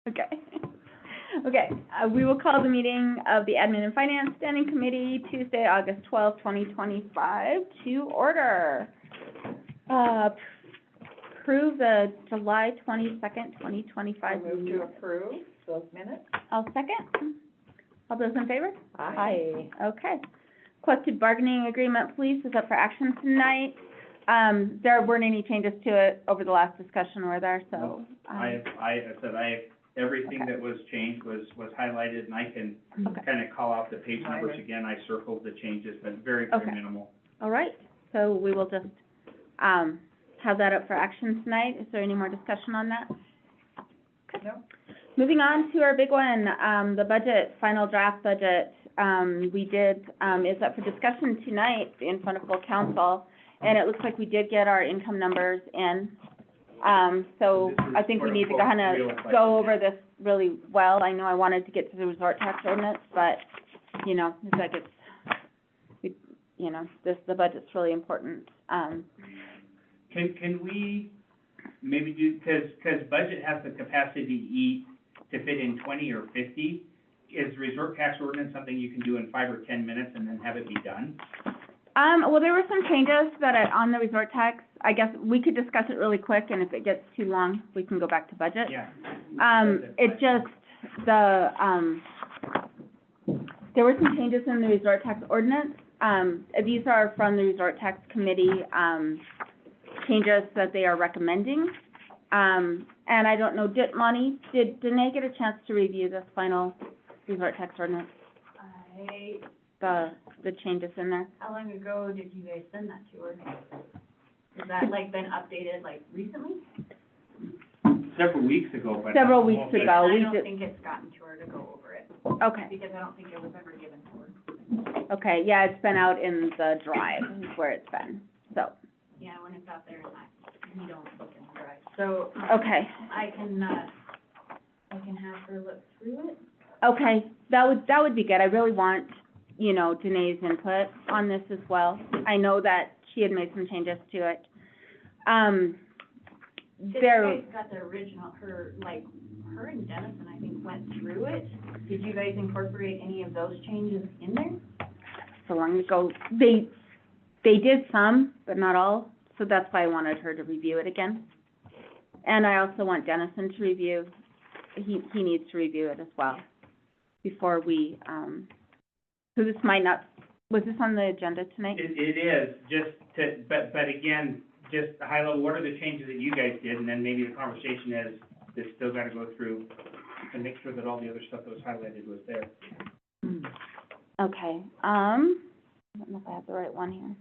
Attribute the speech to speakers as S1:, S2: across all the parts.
S1: Okay. Okay, we will call the meeting of the Admin and Finance Standing Committee Tuesday, August 12th, 2025 to order. Approve the July 22nd, 2025
S2: Move
S1: meeting.
S2: to approve those minutes?
S1: I'll second. All those in favor?
S2: Aye.
S1: Okay. Collective bargaining agreement, please, is up for action tonight. There weren't any changes to it over the last discussion, were there? So,
S3: No. I said everything
S1: Okay.
S3: that was changed was highlighted, and I can
S1: Okay.
S3: kind of call out the page numbers
S2: Minor.
S3: again. I circled the changes, but very
S1: Okay.
S3: minimal.
S1: All right, so we will just, have that up for action tonight. Is there any more discussion on that?
S2: No?
S1: Moving on to our big one, the budget, final draft budget. Is up for discussion tonight in front of full council, and it looks like we did get our income numbers in. So
S3: This is
S1: I think we need to
S3: quote-unquote
S1: kind
S3: real
S1: of
S3: budget.
S1: go over this really well. I know I wanted to get to the resort tax ordinance, but, you know, it's like the budget's really important.
S3: Can we maybe do, because budget has the capacity to fit in 20 or 50, is resort tax ordinance something you can do in 5 or 10 minutes and then have it be done?
S1: Well, there were some changes that on the resort tax, I guess we could discuss it really quick, and if it gets too long, we can go back to budget.
S3: Yeah.
S1: It just, there were some changes in the resort tax ordinance. These are from the resort tax committee, changes that they are recommending. And I don't know, Monty, did Danae get a chance to review this final resort tax ordinance, the changes in there?
S4: How long ago did you guys send that to her? Has that like been updated like recently?
S3: Several weeks ago, but.
S1: Several weeks ago.
S4: I
S1: we
S4: don't
S1: did-
S4: think it's gotten to her to go over it,
S1: Okay,
S4: because I don't think it was ever given to her.
S1: okay, yeah, it's been out in the drive is where it's been, so,
S4: Yeah, when it's out there and we don't look in the drive. So,
S1: okay.
S4: I can have her look through it.
S1: Okay, that would be good. I really want, you know, Danae's input on this as well. I know that she had made some changes to it.
S4: Did
S1: There,
S4: you guys got the original, her and Dennison, I think, went through it. Did you guys incorporate any of those changes in there?
S1: so long ago, they did some, but not all, so that's why I wanted her to review it again. And I also want Dennison to review, he needs to review it as well before we, so this might not, was this on the agenda tonight?
S3: It is, but again, just high level, what are the changes that you guys did? And then maybe the conversation is, this still gotta go through and make sure that all the other stuff that was highlighted was there.
S1: Okay, I don't know if I have the right one here.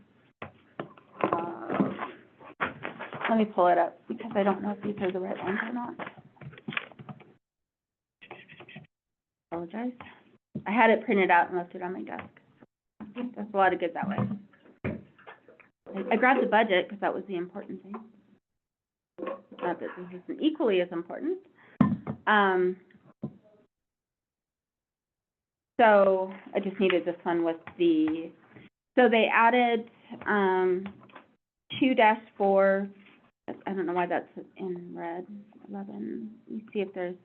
S1: Let me pull it up, because I don't know if these are the right ones or not. Apologize. I had it printed out and left it on my desk. That's a lot of good that way. I grabbed the budget, because that was the important thing. Not that this isn't equally as important. So I just needed this one with so they added, 2-4, I don't know why that's in red, 11, let me see if there's,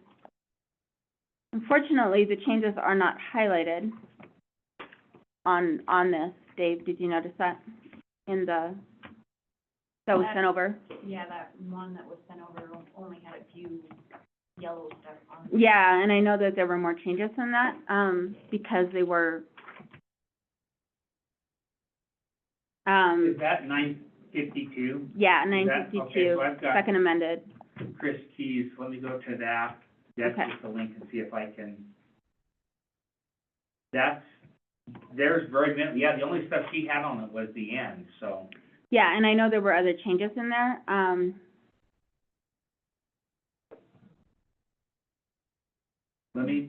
S1: unfortunately, the changes are not highlighted on this. Dave, did you notice that that was sent over?
S4: Yeah, that one that was sent over only had a few yellow stuff on it.
S1: Yeah, and I know that there were more changes than that, because they were,
S3: Is that 952?
S1: yeah,
S3: Is that- okay,
S1: 952,
S3: so I've got
S1: second amended.
S3: Chris Keys, let me go to that. That's
S1: Okay.
S3: just a link and see if I can. There's very minimal, yeah, the only stuff she had on it was the end, so.
S1: Yeah, and I know there were other changes in there,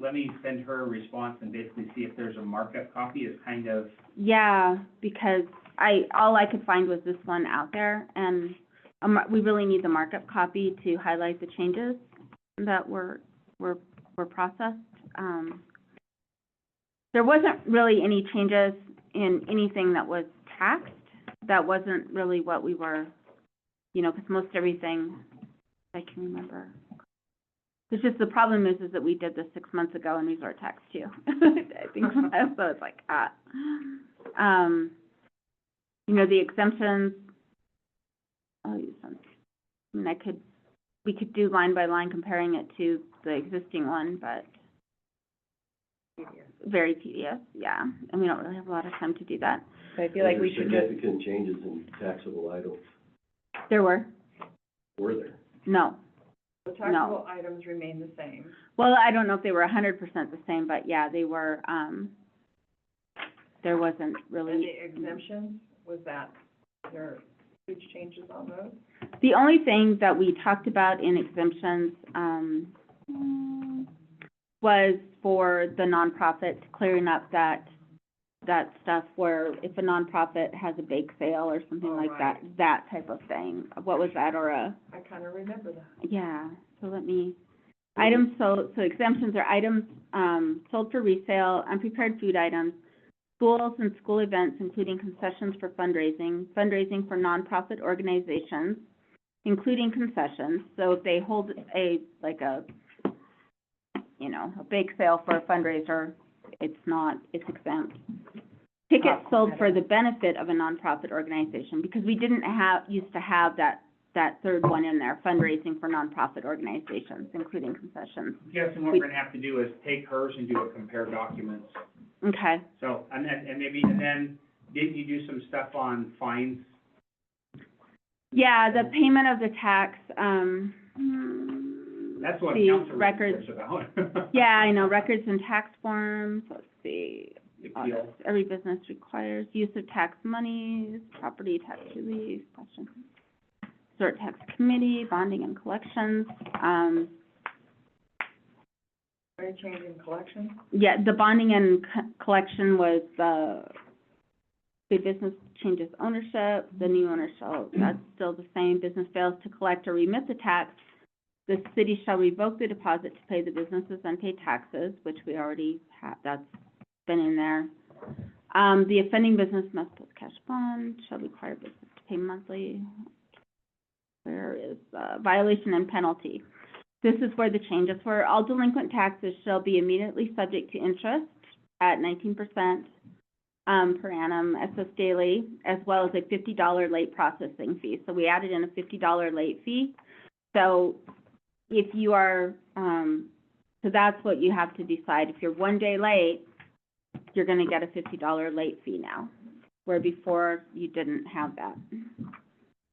S3: Let me send her a response and basically see if there's a markup copy is kind of,
S1: yeah, because all I could find was this one out there, and we really need the markup copy to highlight the changes that were processed. There wasn't really any changes in anything that was taxed. That wasn't really what we were, you know, because most everything, I can remember. It's just the problem is that we did this 6 months ago in resort tax too. I think so, it's like, you know, the exemptions, I'll use some. I mean, we could do line by line comparing it to the existing one, but very tedious, yeah. And we don't really have a lot of time to do that.
S2: So I feel like we should just,
S5: Significant changes in taxable items,
S1: There were?
S5: were there?
S1: No.
S2: the
S1: taxable
S2: items remain the same.
S1: Well, I don't know if they were 100% the same, but yeah, they were, there wasn't really.
S2: exemptions, was that, there huge changes on those?
S1: The only thing that we talked about in exemptions, was for the nonprofit, clearing up that stuff where if a nonprofit has a bake sale or something
S2: Oh,
S1: like that,
S2: right.
S1: that type of thing. What was that, or a,
S2: I kind of remember that.
S1: yeah, so let me, items sold, so exemptions are items, sold for resale, unprepared food items, schools and school events, including concessions for fundraising, fundraising for nonprofit organizations, including concessions. So if they hold a bake sale for a fundraiser, it's exempt. Tickets sold for the benefit of a nonprofit organization, because we used to have that third one in there, fundraising for nonprofit organizations, including concessions.
S3: I'm guessing what we're gonna have to do is take hers and do a compare documents.
S1: Okay.
S3: So, and then, didn't you do some stuff on fines?
S1: Yeah, the payment of the tax,
S3: That's what
S1: see,
S3: council
S1: records.
S3: cares about.
S1: yeah, I know, records and tax forms, let's see.
S3: Appeal.
S1: Every business requires use of tax monies, property tax relief, questions. Resort tax committee, bonding and collections,
S2: Very change in collection?
S1: yeah, the bonding and collection was the business changes ownership, the new owner shall, that's still the same, business fails to collect or remit the tax, the city shall revoke the deposit to pay the business's unpaid taxes, which we already have, that's been in there. The offending business must post cash bond, shall require business to pay monthly. Where is, violation and penalty? This is where the changes were. All delinquent taxes shall be immediately subject to interest at 19%, per annum, assessed daily, as well as a $50 late processing fee. So we added in a $50 late fee. So if you are, so that's what you have to decide. If you're 1 day late, you're gonna get a $50 late fee now, where before you didn't have that.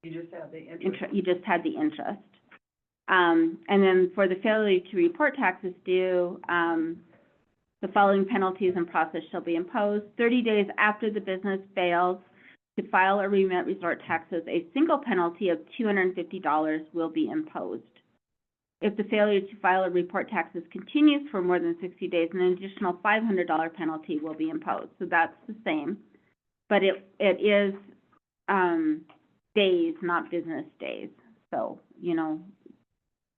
S2: You just have the interest.
S1: You just had the interest. And then for the failure to report taxes due, the following penalties and process shall be imposed. 30 days after the business fails to file or remit resort taxes, a single penalty of $250 will be imposed. If the failure to file or report taxes continues for more than 60 days, an additional $500 penalty will be imposed. So that's the same, but it is, days, not business days. So,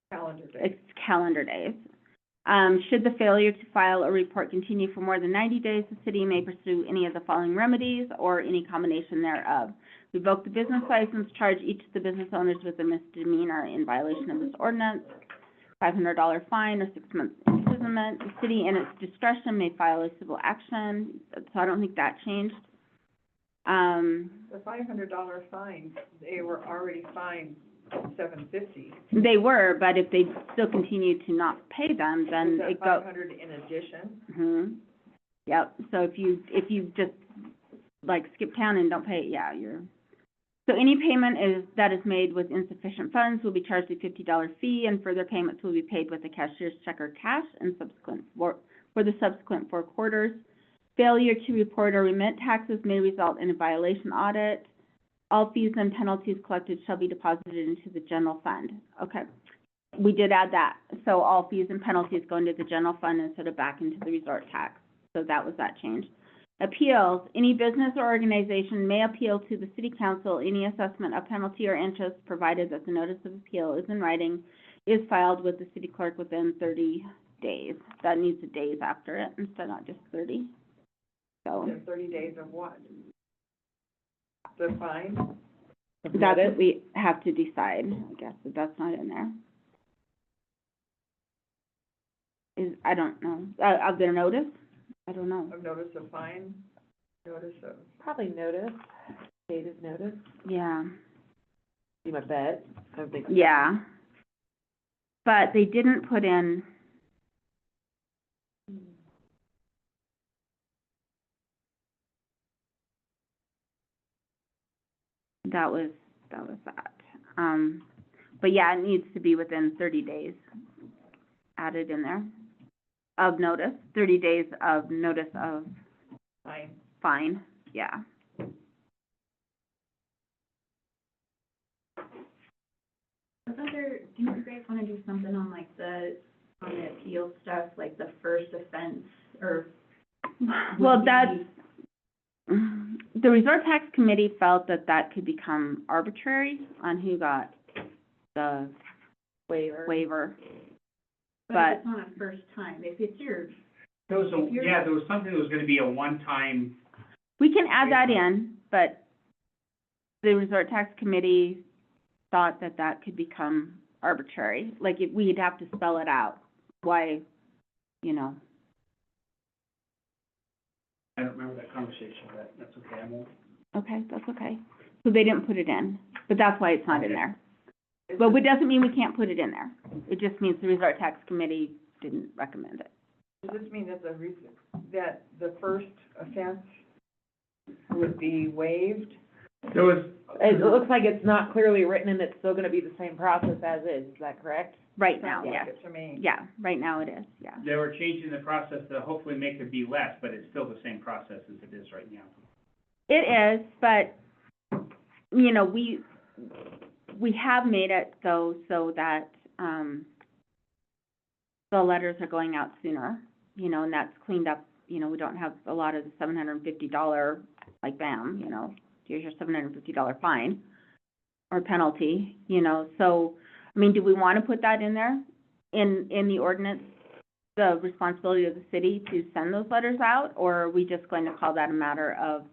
S2: Calendar day.
S1: it's calendar days. Should the failure to file or report continue for more than 90 days, the city may pursue any of the following remedies or any combination thereof. Revoke the business license, charge each of the business owners with a misdemeanor in violation of this ordinance, $500 fine or 6 months imprisonment. The city in its discretion may file a civil action, so I don't think that changed.
S2: The $500 fine, they were already fined $750.
S1: They were, but if they still continue to not pay them, then
S2: Is that
S1: it goes.
S2: $500 in addition?
S1: Mm-hmm. Yep, so if you just, skip town and don't pay it, yeah, so any payment that is made with insufficient funds will be charged a $50 fee, and further payments will be paid with a cashier's check or cash and for the subsequent 4 quarters. Failure to report or remit taxes may result in a violation audit. All fees and penalties collected shall be deposited into the general fund. Okay, we did add that. So all fees and penalties go into the general fund instead of back into the resort tax. So that was that change. Appeals, any business or organization may appeal to the city council any assessment of penalty or interest, provided that the notice of appeal is in writing, is filed with the city clerk within 30 days. That needs a days after it instead of just 30. So
S2: Within 30 days of what? The fine?
S1: that's what we have to decide, I guess, but that's not in there. I don't know, of their notice? I don't know,
S2: Of notice of fine, notice of,
S6: Probably notice, dated notice,
S1: yeah,
S6: be my bet. I don't think.
S1: yeah. But they didn't put in, that was that. But yeah, it needs to be within 30 days added in there of notice, 30 days of notice of
S2: fine.
S1: fine, yeah.
S4: Wasn't there, do you guys wanna do something on like on the appeal stuff, like the first offense, or?
S1: Well,
S4: would
S1: that's,
S4: be-
S1: the resort tax committee felt that that could become arbitrary on who got the waiver.
S4: But if it's not a first time, if it's your,
S3: There was there was something that was gonna be a one-time,
S1: We can add that in, but the resort tax committee thought that that could become arbitrary. Like, we'd have to spell it out, why, you know.
S3: I don't remember that conversation, but that's okay, I won't.
S1: Okay, that's okay. So they didn't put it in, but that's why it's not in
S3: Okay.
S1: there. But it doesn't mean we can't put it in there. It just means the resort tax committee didn't recommend it.
S2: Does this mean that that the first offense would be waived?
S3: There was,
S6: It looks like it's not clearly written and it's still gonna be the same process as is that correct?
S1: Right now,
S2: Sounds
S1: yes.
S2: like it to me.
S1: Yeah, right now it is, yeah.
S3: they were changing the process to hopefully make it be less, but it's still the same process as it is right now.
S1: It is, but, you know, we have made it though, so that, the letters are going out sooner, you know, and that's cleaned up, you know, we don't have a lot of the $750, like, bam, you know, here's your $750 fine or penalty, you know, so, I mean, do we want to put that in there, in the ordinance, the responsibility of the city to send those letters out, or are we just going to call that a matter of,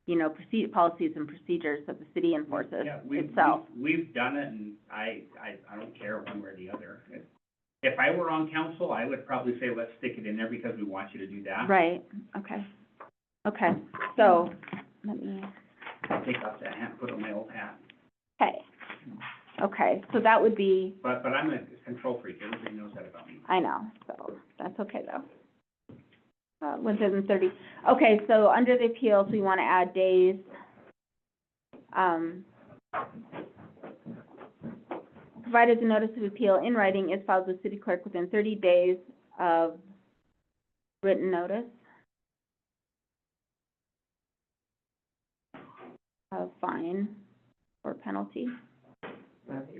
S1: you know, policies and procedures that the city enforces
S3: Yeah,
S1: itself?
S3: we've done it, and I don't care one way or the other. If I were on council, I would probably say, let's stick it in there because we want you to do that.
S1: Right, okay. Okay, so, let me,
S3: Take off that hat, put on my old hat.
S1: okay, so that would be,
S3: But I'm a control freak, everybody knows that about me.
S1: I know, so, that's okay though. Within 30, okay, so under the appeals, we wanna add days. Provided the notice of appeal in writing is filed with city clerk within 30 days of written notice of fine or penalty,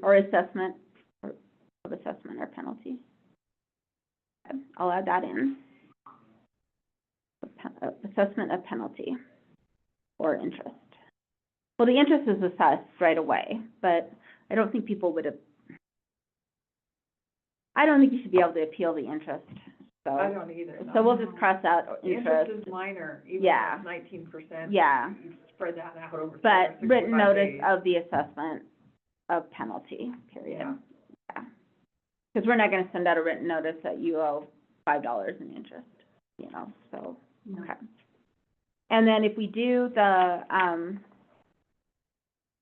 S1: or assessment, or of assessment or penalty. Okay, I'll add that in. Assessment of penalty or interest. Well, the interest is assessed right away, but I don't think people would have, I don't think you should be able to appeal the interest, so.
S2: I don't either.
S1: So we'll just cross out
S2: The interest
S1: interest,
S2: is minor, even
S1: Yeah.
S2: if it's 19%.
S1: Yeah.
S2: You spread that out over
S1: but
S2: 365
S1: written notice
S2: days.
S1: of the assessment of penalty, period.
S2: Yeah.
S1: Yeah. Because we're not gonna send out a written notice that you owe $5 in interest, you know, so,
S4: No.
S1: okay. And then if we do the,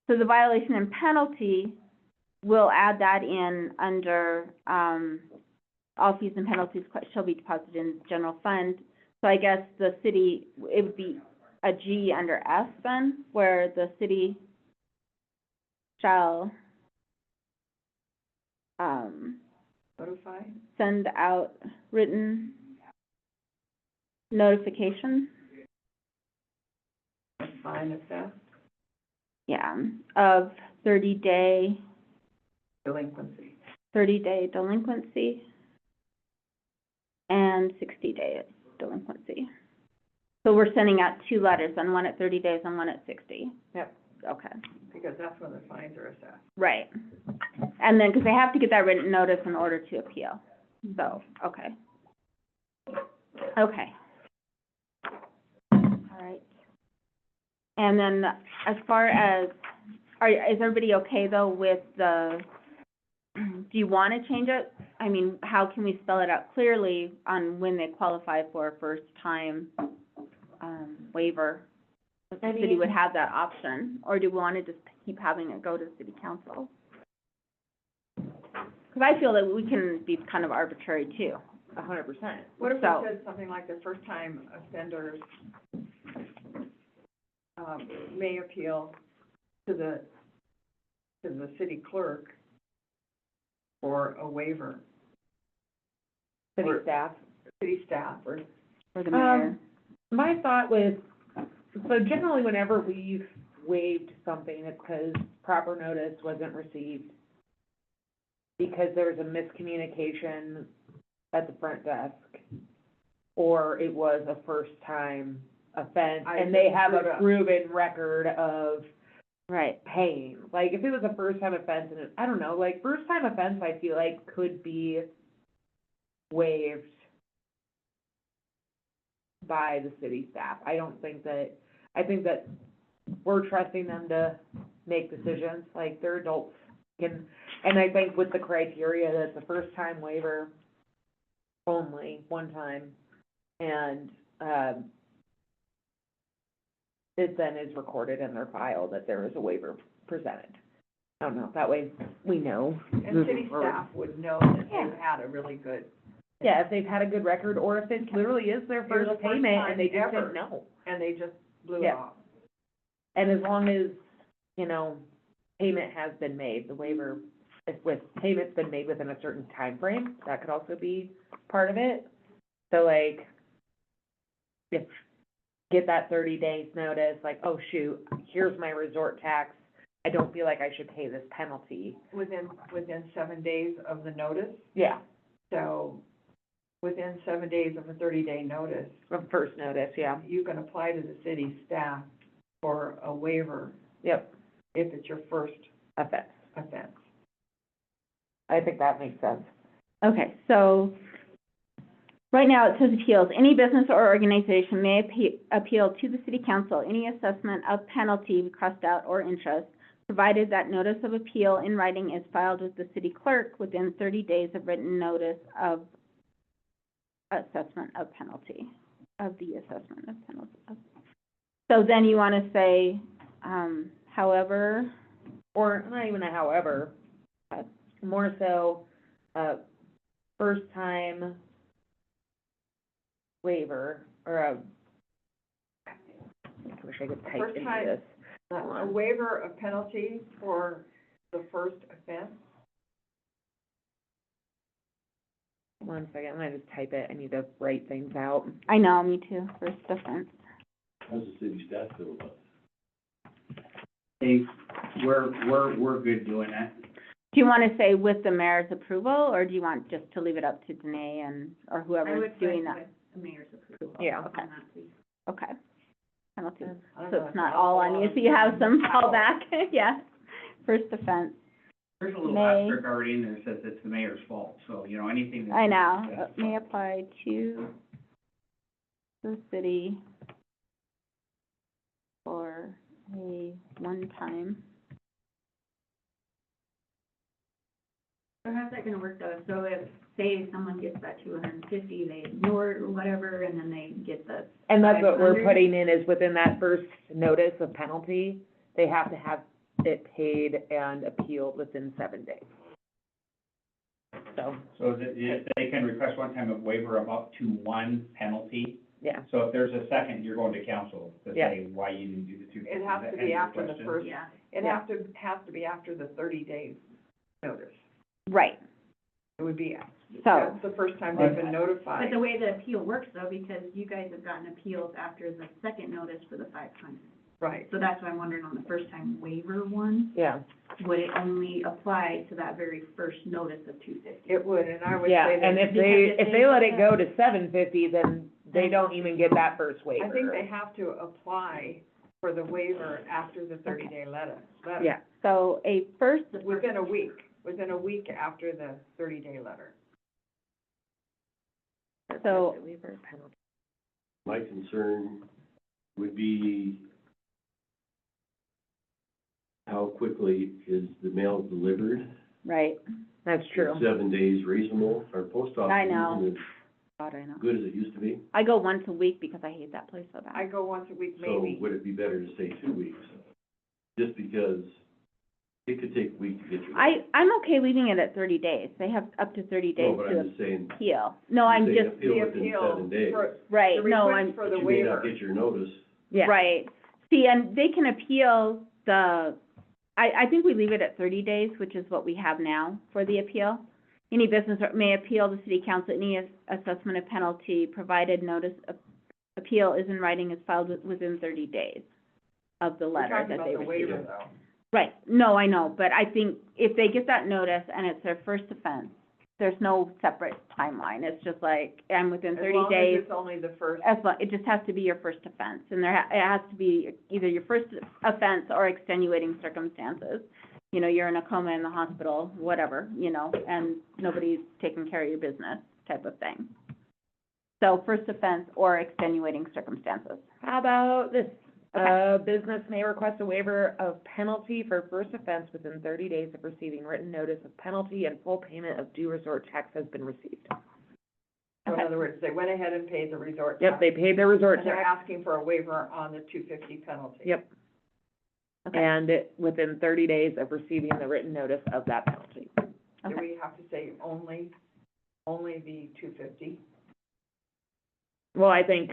S1: so the violation and penalty, we'll add that in under, all fees and penalties shall be deposited in general fund. So I guess the city, it would be a G under F then, where the city shall,
S2: Notify?
S1: send out written notification,
S2: Fine assessed,
S1: yeah, of 30-day
S2: delinquency.
S1: delinquency and 60-day delinquency. So we're sending out two letters, and one at 30 days and one at 60.
S2: Yep.
S1: Okay,
S2: Because that's when the fines are assessed.
S1: right. And then, because they have to get that written notice in order to appeal, so, okay. Okay. All right. And then, as far as, is everybody okay, though, with the, do you want to change it I mean, how can we spell it out clearly on when they qualify for a first-time, waiver? If the city would have that option, or do we wanna just keep having it go to city council? Cause I feel that we can be kind of arbitrary too.
S6: 100%.
S2: What if we
S1: So-
S2: said something like the first-time offenders, may appeal to the city clerk for a waiver,
S6: City
S2: Or-
S6: staff.
S2: city staff, or,
S1: For the mayor.
S6: My thought was, so generally whenever we've waived something, it's because proper notice wasn't received, because there was a miscommunication at the front desk, or it was a first-time offense, and they have a proven record of
S1: Right.
S6: paying. Like, if it was a first-time offense, and I don't know, like, first-time offense, I feel like could be waived by the city staff. I think that we're trusting them to make decisions, like, they're adults, and I think with the criteria that it's a first-time waiver only, one time, and, it then is recorded in their file that there is a waiver presented. I don't know, that way we know.
S2: and
S6: moving
S2: city
S6: forward.
S2: staff would know that
S6: Yeah.
S2: they've had a really good,
S6: Yeah, if they've had a good record, or if it literally is their
S2: It was
S6: first
S2: the first
S6: payment and they
S2: time
S6: just
S2: ever.
S6: didn't know.
S2: and they just blew it
S6: Yeah.
S2: off.
S6: And as long as, payment has been made, the waiver, if with payment's been made within a certain time frame, that could also be part of it. So like, if, get that 30 days notice, like, oh shoot, here's my resort tax, I don't feel like I should pay this penalty.
S2: Within 7 days of the notice,
S6: Yeah,
S2: so within 7 days of a 30-day notice,
S6: from first notice, yeah,
S2: you can apply to the city staff for a waiver
S6: yep,
S2: if it's your first
S6: offense.
S2: offense.
S6: I think that makes sense.
S1: Okay, so, right now it says appeals. Any business or organization may appeal to the city council any assessment of penalty, crossed out, or interest, provided that notice of appeal in writing is filed with the city clerk within 30 days of written notice of assessment of penalty, of the assessment of penalty. So then you want to say, however,
S6: Or not even a however, more so, first time waiver, or I wish I could type
S2: First
S6: into
S2: time-
S6: this.
S2: A waiver of penalty for the first offense.
S6: One second, I'm gonna just type it, I need to write things out.
S1: I know, me too, first offense.
S5: How's the city staff feel about it?
S3: Hey, we're good doing that.
S1: Do you want to say with the mayor's approval, or do you want just to leave it up to Danae or
S4: I
S1: whoever's
S4: would
S1: doing
S4: say
S1: that?
S4: with the mayor's approval.
S6: Yeah.
S4: on that, please.
S1: Okay. Penalty.
S2: I don't
S1: So
S2: know,
S1: it's not all on you, so you have some fallback, yeah. First offense,
S3: There's a little
S1: May.
S3: asterisk already in there that says it's the mayor's fault, so, anything that.
S1: I know, may apply to the city for a one-time.
S4: So how's that gonna work though? So if, say, someone gets that 250, they ignore it or whatever, and then they get the,
S6: And that's what we're
S4: 500?
S6: putting in, is within that first notice of penalty, they have to have it paid and appealed within 7 days. So,
S3: So they can request one time of waiver of up to one penalty.
S6: yeah,
S3: So if there's a second, you're going to council to
S6: Yeah.
S3: say why you didn't do the two.
S2: It has to
S3: Is that
S2: be
S3: your
S2: after the
S3: question?
S2: first,
S4: yeah.
S2: it
S6: Yeah.
S2: has to be after the 30 days notice.
S1: Right,
S2: It would be,
S1: so,
S2: that's the first time they've been
S4: But
S2: notified.
S4: the way the appeal works though, because you guys have gotten appeals after the second notice for the 500.
S2: Right.
S4: So that's why I'm wondering on the first time waiver one,
S6: yeah,
S4: would it only apply to that very first notice of 250?
S2: It would, and I would
S6: yeah,
S2: say
S6: and
S2: that,
S6: if they let it go to 750, then they don't even get that first waiver.
S2: I think they have to apply for the waiver after the 30-day letter.
S6: Yeah,
S1: so a first,
S2: Within a week after the 30-day letter.
S1: So-
S6: Waiver penalty.
S5: My concern would be how quickly is the mail delivered?
S1: right,
S6: That's true.
S5: Is 7 days reasonable? Our post office
S1: I know.
S5: isn't as
S1: God, I know.
S5: good as it used to be.
S1: I go once a week because I hate that place so
S2: I
S1: bad.
S2: go once a week
S5: So
S2: maybe.
S5: would it be better to say 2 weeks? Just because it could take a week to get your.
S1: I'm okay leaving it at 30 days. They have up to 30
S5: No,
S1: days
S5: but
S1: to
S5: I'm just saying.
S1: appeal. No, I'm
S5: you're saying
S1: just,
S5: appeal
S2: The
S5: within
S2: appeal
S5: 7 days.
S2: for,
S1: right,
S2: the
S1: no,
S2: request
S1: I'm,
S2: for
S5: But
S2: the
S5: you may
S2: waiver.
S5: not get your notice.
S6: Yeah.
S1: right. See, and they can appeal I think we leave it at 30 days, which is what we have now for the appeal. Any business may appeal to city council any assessment of penalty, provided notice of appeal is in writing, is filed within 30 days of the
S2: We're
S1: letter
S2: talking
S1: that
S2: about
S1: they
S2: the
S1: received.
S2: waiver though.
S1: Right, no, I know, but I think if they get that notice and it's their first offense, there's no separate timeline. It's just like, I'm within 30
S2: As long as
S1: days.
S2: it's only the first.
S1: As long, it just has to be your first offense, and it has to be either your first offense or extenuating circumstances. You know, you're in a coma in the hospital, whatever, you know, and nobody's taking care of your business, type of thing. So first offense or extenuating circumstances.
S6: How about this? A business may request a waiver of penalty for first offense within 30 days of receiving written notice of penalty and full payment of due resort tax has been received.
S2: So in
S1: Okay.
S2: other words, they went ahead and paid the resort
S6: Yep,
S2: tax.
S6: they paid their resort
S2: And they're
S6: tax.
S2: asking for a waiver on the 250 penalty.
S6: Yep.
S1: Okay.
S6: And within 30 days of receiving the written notice of that penalty.
S2: Do
S1: Okay.
S2: we have to say only the 250?
S6: Well, I think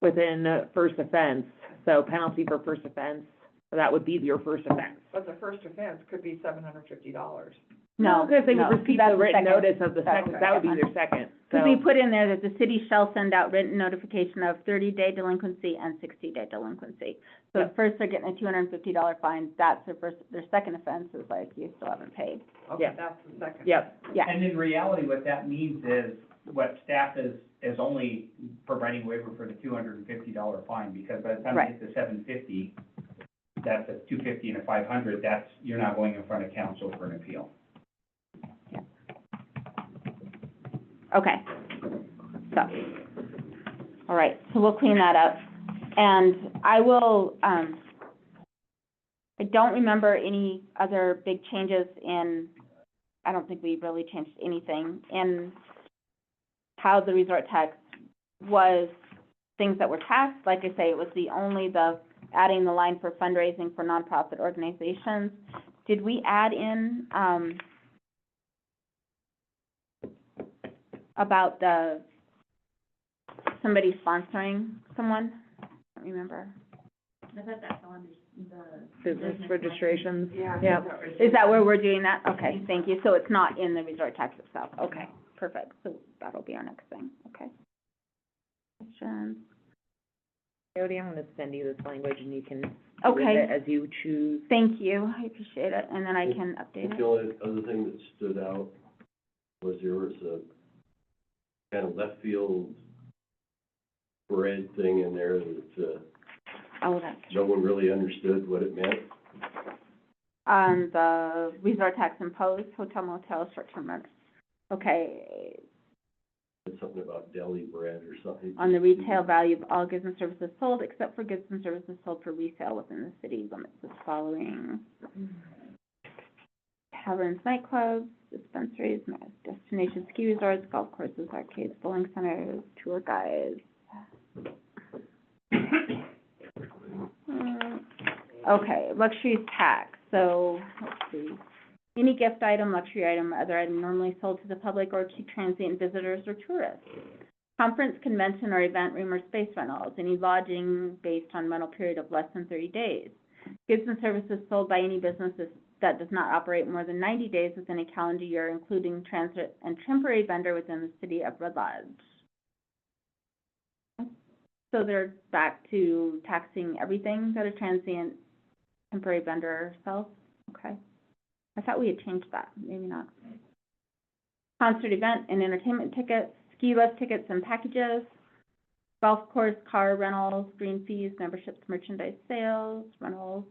S6: within first offense, so penalty for first offense, that would be your first offense.
S2: But the first offense could be $750.
S1: No,
S6: Because they would
S1: no,
S6: receive
S1: that's
S6: the written
S1: second.
S6: notice of the
S1: That's
S6: second,
S1: the
S6: that would be
S1: second
S6: their second, so.
S1: Because we put in there that the city shall send out written notification of 30-day delinquency and 60-day delinquency. So
S6: Yep.
S1: at first they're getting a $250 fine, that's their second offense is like, you still haven't paid.
S2: Okay,
S6: Yeah.
S2: that's the second.
S6: Yep,
S1: Yeah,
S3: And in reality, what that means is, what staff is only providing waiver for the $250 fine, because by the time
S1: Right.
S3: you get to $750, that's a $250 and a $500, that's, you're not going in front of council for an appeal.
S1: okay. So, all right, so we'll clean that up. And I will, I don't remember any other big changes I don't think we really changed anything in how the resort tax was, things that were taxed. Like I say, it was adding the line for fundraising for nonprofit organizations. Did we add in, about somebody sponsoring someone? I don't remember.
S4: I thought that's on the.
S6: business registrations,
S2: Yeah.
S6: yeah.
S1: Is that where we're doing that? Okay, thank you. So it's not in the resort tax itself. Okay, perfect. So that'll be our next thing, okay. Questions?
S6: Jody, I'm gonna send you this language and you can read
S1: Okay.
S6: it as you choose.
S1: Thank you, I appreciate it, and then I can
S5: I
S1: update
S5: think
S1: it.
S5: the only other thing that stood out was there was a kind of left field bread thing in there that,
S1: Oh, that's,
S5: no one really understood what it meant.
S1: the resort tax imposed, hotel, motel, short-term rentals. Okay,
S5: It's something about deli bread or something.
S1: on the retail value of all goods and services sold, except for goods and services sold for resale within the city limits as following: taverns, nightclubs, dispensaries, destination ski resorts, golf courses, arcades, bowling centers, tour guides. Okay, luxury tax, so, let's see. Any gift item, luxury item, or other item normally sold to the public or to transient visitors or tourists. Conference, convention, or event room or space rentals, any lodging based on rental period of less than 30 days. Goods and services sold by any businesses that does not operate more than 90 days within a calendar year, including transit and temporary vendor within the city of Red Lodge. So they're back to taxing everything that a transient temporary vendor sells? Okay. I thought we had changed that, maybe not. Concert event and entertainment tickets, ski lift tickets and packages, golf course, car rentals, green fees, memberships, merchandise sales, rentals,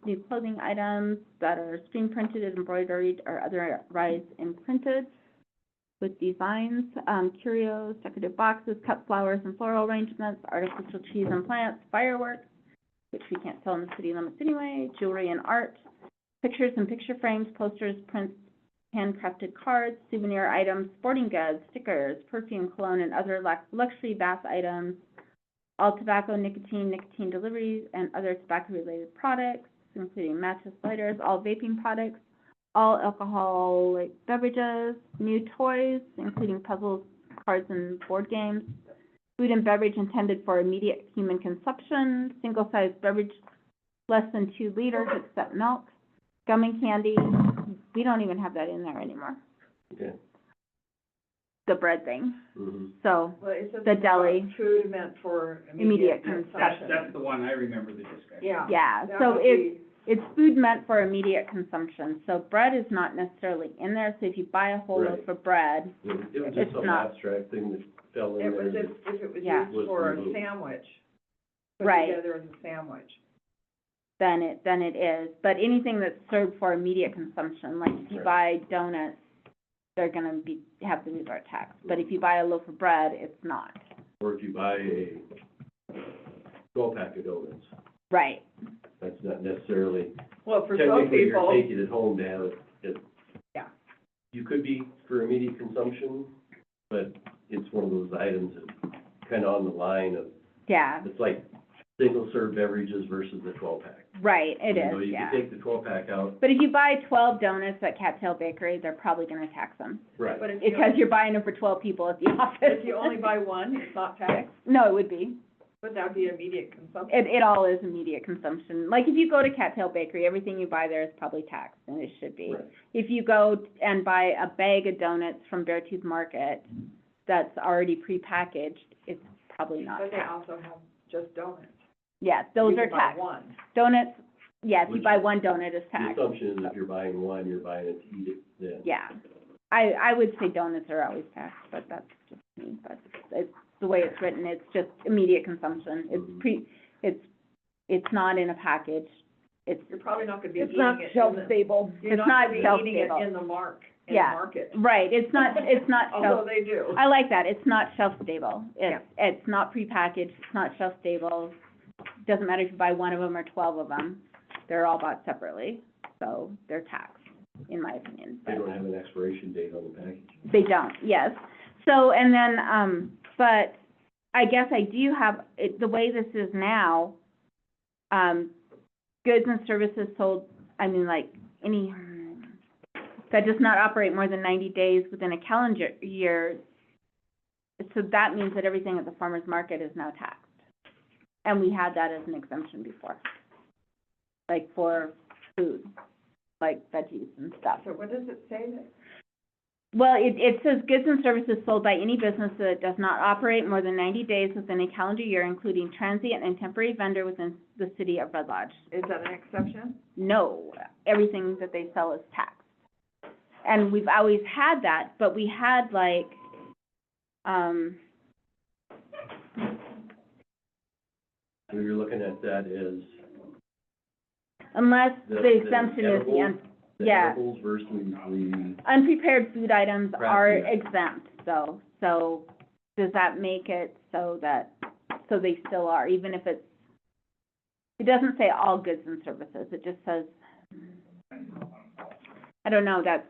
S1: new clothing items that are screen printed, embroidered, or otherwise imprinted with designs, curios, decorative boxes, cut flowers and floral arrangements, artificial trees and plants, fireworks, which we can't sell in the city limits anyway, jewelry and art, pictures and picture frames, posters, prints, handcrafted cards, souvenir items, sporting goods, stickers, perfume, cologne, and other luxury bath items, all tobacco, nicotine deliveries, and other tobacco-related products, including matches, lighters, all vaping products, all alcoholic beverages, new toys, including puzzles, cards, and board games, food and beverage intended for immediate human consumption, single-sized beverage less than 2 liters except milk, gum and candy. We don't even have that in there anymore,
S5: Okay.
S1: the bread thing.
S5: Mm-hmm.
S1: So,
S2: Well, it says
S1: The deli.
S2: Food meant for
S1: Immediate
S2: immediate
S1: consumption.
S3: That's the one I remember the discussion.
S2: Yeah.
S1: yeah,
S2: That
S1: so
S2: would
S1: it's,
S2: be-
S1: it's food meant for immediate consumption. So bread is not necessarily in there, so if you buy a whole loaf
S5: Right.
S1: of bread,
S5: It was
S1: It's
S5: just some
S1: not.
S5: abstract thing that fell in
S2: It
S5: there.
S2: was,
S5: that-
S2: if it was
S1: Yeah.
S2: used for a
S5: Was-
S2: sandwich,
S1: Right.
S2: put together as a sandwich.
S1: then it is. But anything that's served for immediate consumption, like if you buy donuts, they're gonna have the resort tax. But if you buy a loaf of bread, it's not.
S5: Or if you buy a 12-pack of donuts,
S1: Right,
S5: that's not necessarily,
S2: Well, for some
S5: technically, you're
S2: people,
S5: taking it home to have it.
S2: Yeah.
S5: You could be for immediate consumption, but it's one of those items that kind of on the line of,
S1: yeah,
S5: it's like single-serve beverages versus the 12-pack.
S1: right, it
S5: You know,
S1: is,
S5: you
S1: yeah.
S5: could take the 12-pack out.
S1: But if you buy 12 donuts at Cattail Bakery, they're probably gonna tax them.
S5: Right.
S2: but if you,
S1: Because you're buying them for 12 people at the office.
S2: if you only buy one, it's not taxed,
S1: No, it would be.
S2: but that'd be immediate consumption.
S1: It all is immediate consumption. Like, if you go to Cattail Bakery, everything you buy there is probably taxed, and it should be.
S5: Right.
S1: If you go and buy a bag of donuts from Beartooth Market that's already prepackaged, it's probably not
S2: But they
S1: taxed.
S2: also have just donuts.
S1: Yeah, those
S2: You
S1: are
S2: can buy
S1: taxed.
S2: one.
S1: Donuts, yeah, if you
S5: Which-
S1: buy one donut, it's
S5: The
S1: taxed.
S5: assumption is if you're buying one, you're buying it to eat it then.
S1: Yeah. I would say donuts are always taxed, but that's just me, but it's the way it's written, it's just immediate consumption. It's not in a package.
S2: You're probably not gonna be
S1: It's
S2: eating
S1: not
S2: it in
S1: shelf
S2: the,
S1: stable.
S2: you're
S1: It's
S2: not
S1: not
S2: gonna
S1: shelf
S2: be eating it
S1: stable.
S2: in the
S1: Yeah.
S2: market.
S1: Right, it's not
S2: Although
S1: shelf,
S2: they do.
S1: I like that, it's not shelf stable. It's not prepackaged, it's not shelf stable. Doesn't matter if you buy one of them or 12 of them, they're all bought separately, so they're taxed, in my opinion.
S5: They
S1: But
S5: don't have an expiration date on the package.
S1: they don't, yes. So, and then, but I guess I do have, the way this is now, goods and services sold, I mean, like, any, that does not operate more than 90 days within a calendar year. So that means that everything at the farmer's market is now taxed. And we had that as an exemption before, like for food, like veggies and stuff.
S2: So what does it say that?
S1: Well, it says goods and services sold by any business that does not operate more than 90 days within a calendar year, including transient and temporary vendor within the city of Red Lodge.
S2: Is that an exception?
S1: No, everything that they sell is taxed. And we've always had that, but we had like,
S5: So you're looking at that as
S1: unless
S5: the
S1: the exemption is the,
S5: edibles, the
S1: yeah.
S5: edibles versus the,
S1: unprepared food items
S5: Craft
S1: are
S5: beer.
S1: exempt, though. So does that make it so that, so they still are, even if it's, it doesn't say all goods and services, it just says, I don't know, that's,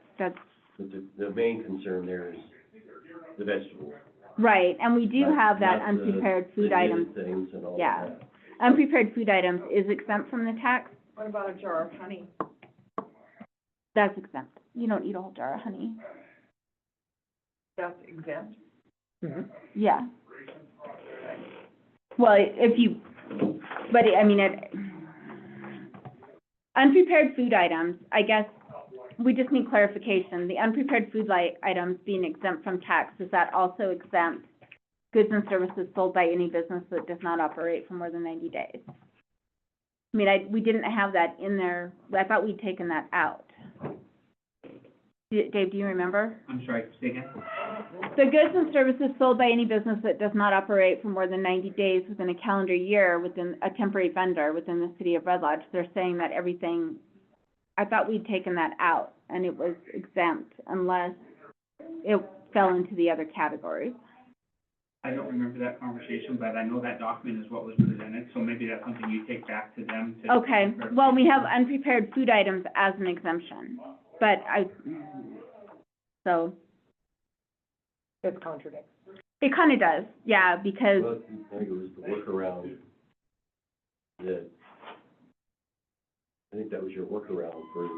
S5: the main concern there is the vegetables.
S1: right, and we do
S5: Not-
S1: have that
S5: not the-
S1: unprepared
S5: the
S1: food
S5: knitted
S1: items.
S5: things and all of
S1: Yeah.
S5: that.
S1: Unprepared food items is exempt from the tax,
S2: What about a jar of honey?
S1: that's exempt. You don't eat a whole jar of honey.
S2: That's exempt?
S6: Mhm.
S1: Yeah. Well, if you, but I mean, unprepared food items, I guess, we just need clarification. The unprepared food items being exempt from tax, does that also exempt goods and services sold by any business that does not operate for more than 90 days? I mean, we didn't have that in there, I thought we'd taken that out. Dave, do you remember?
S3: I'm sorry, say again?
S1: The goods and services sold by any business that does not operate for more than 90 days within a calendar year within a temporary vendor within the city of Red Lodge, they're saying that everything, I thought we'd taken that out and it was exempt unless it fell into the other categories.
S3: I don't remember that conversation, but I know that document is what was presented, so maybe that's something you take back to them to.
S1: Okay, well, we have unprepared food items as an exemption, but so,
S6: It's contradictory.
S1: it kinda does, yeah, because,
S5: Well, I think it was the workaround that, I think that was your workaround for,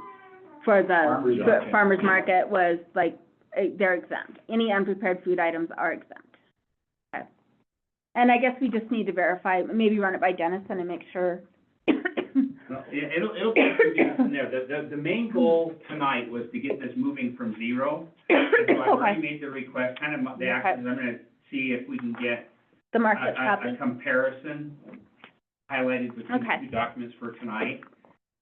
S1: for
S3: Farmers
S1: the
S3: market.
S1: farmer's market was like, they're exempt. Any unprepared food items are exempt. Okay. And I guess we just need to verify, maybe run it by Dennison and make sure.
S3: Well, it'll be from there. The main goal tonight was to get this moving from zero. And so I've already made the request, kind of the actions, I'm gonna see if we can get
S1: The market
S3: a
S1: copy.
S3: comparison highlighted between the
S1: Okay.
S3: two documents for tonight.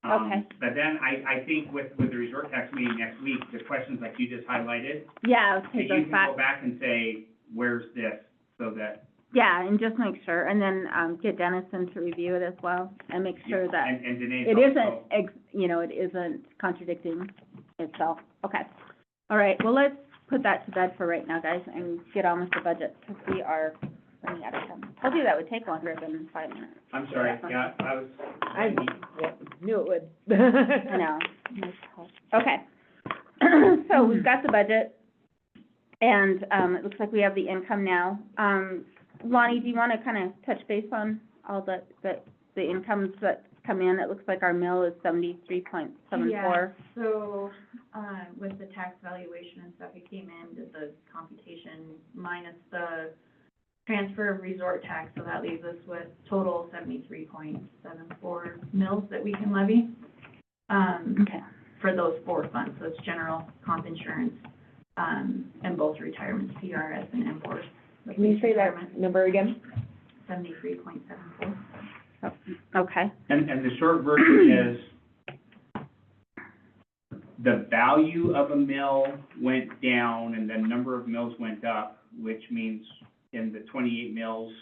S1: Okay.
S3: But then I think with the resort tax meeting next week, the questions like you just highlighted,
S1: Yeah, let's
S3: that
S1: take
S3: you
S1: those
S3: can
S1: back.
S3: go back and say, where's this, so that.
S1: Yeah, and just make sure, and then, get Dennison to review it as well, and make sure that
S3: And Danae's
S1: it
S3: also-
S1: isn't, it isn't contradicting itself. Okay. All right, well, let's put that to bed for right now, guys, and get on with the budget, because we are running out of time. Told you that would take longer than 5 minutes.
S3: I'm sorry, yeah,
S6: I knew it would.
S1: I know. Okay. So we've got the budget, and, it looks like we have the income now. Lonnie, do you wanna kinda touch base on all the incomes that come in? It looks like our mill is 73.74.
S4: Yeah, so, with the tax valuation and stuff, it came in, did the computation minus the transfer of resort tax, so that leaves us with total 73.74 mills that we can levy,
S1: Okay.
S4: for those 4 funds, so it's general, comp insurance, and both retirements, PRS and M4.
S6: Can you say that number again?
S4: 73.74.
S1: Okay.
S3: And the short version is, the value of a mill went down and the number of mills went up, which means in the 28 mills,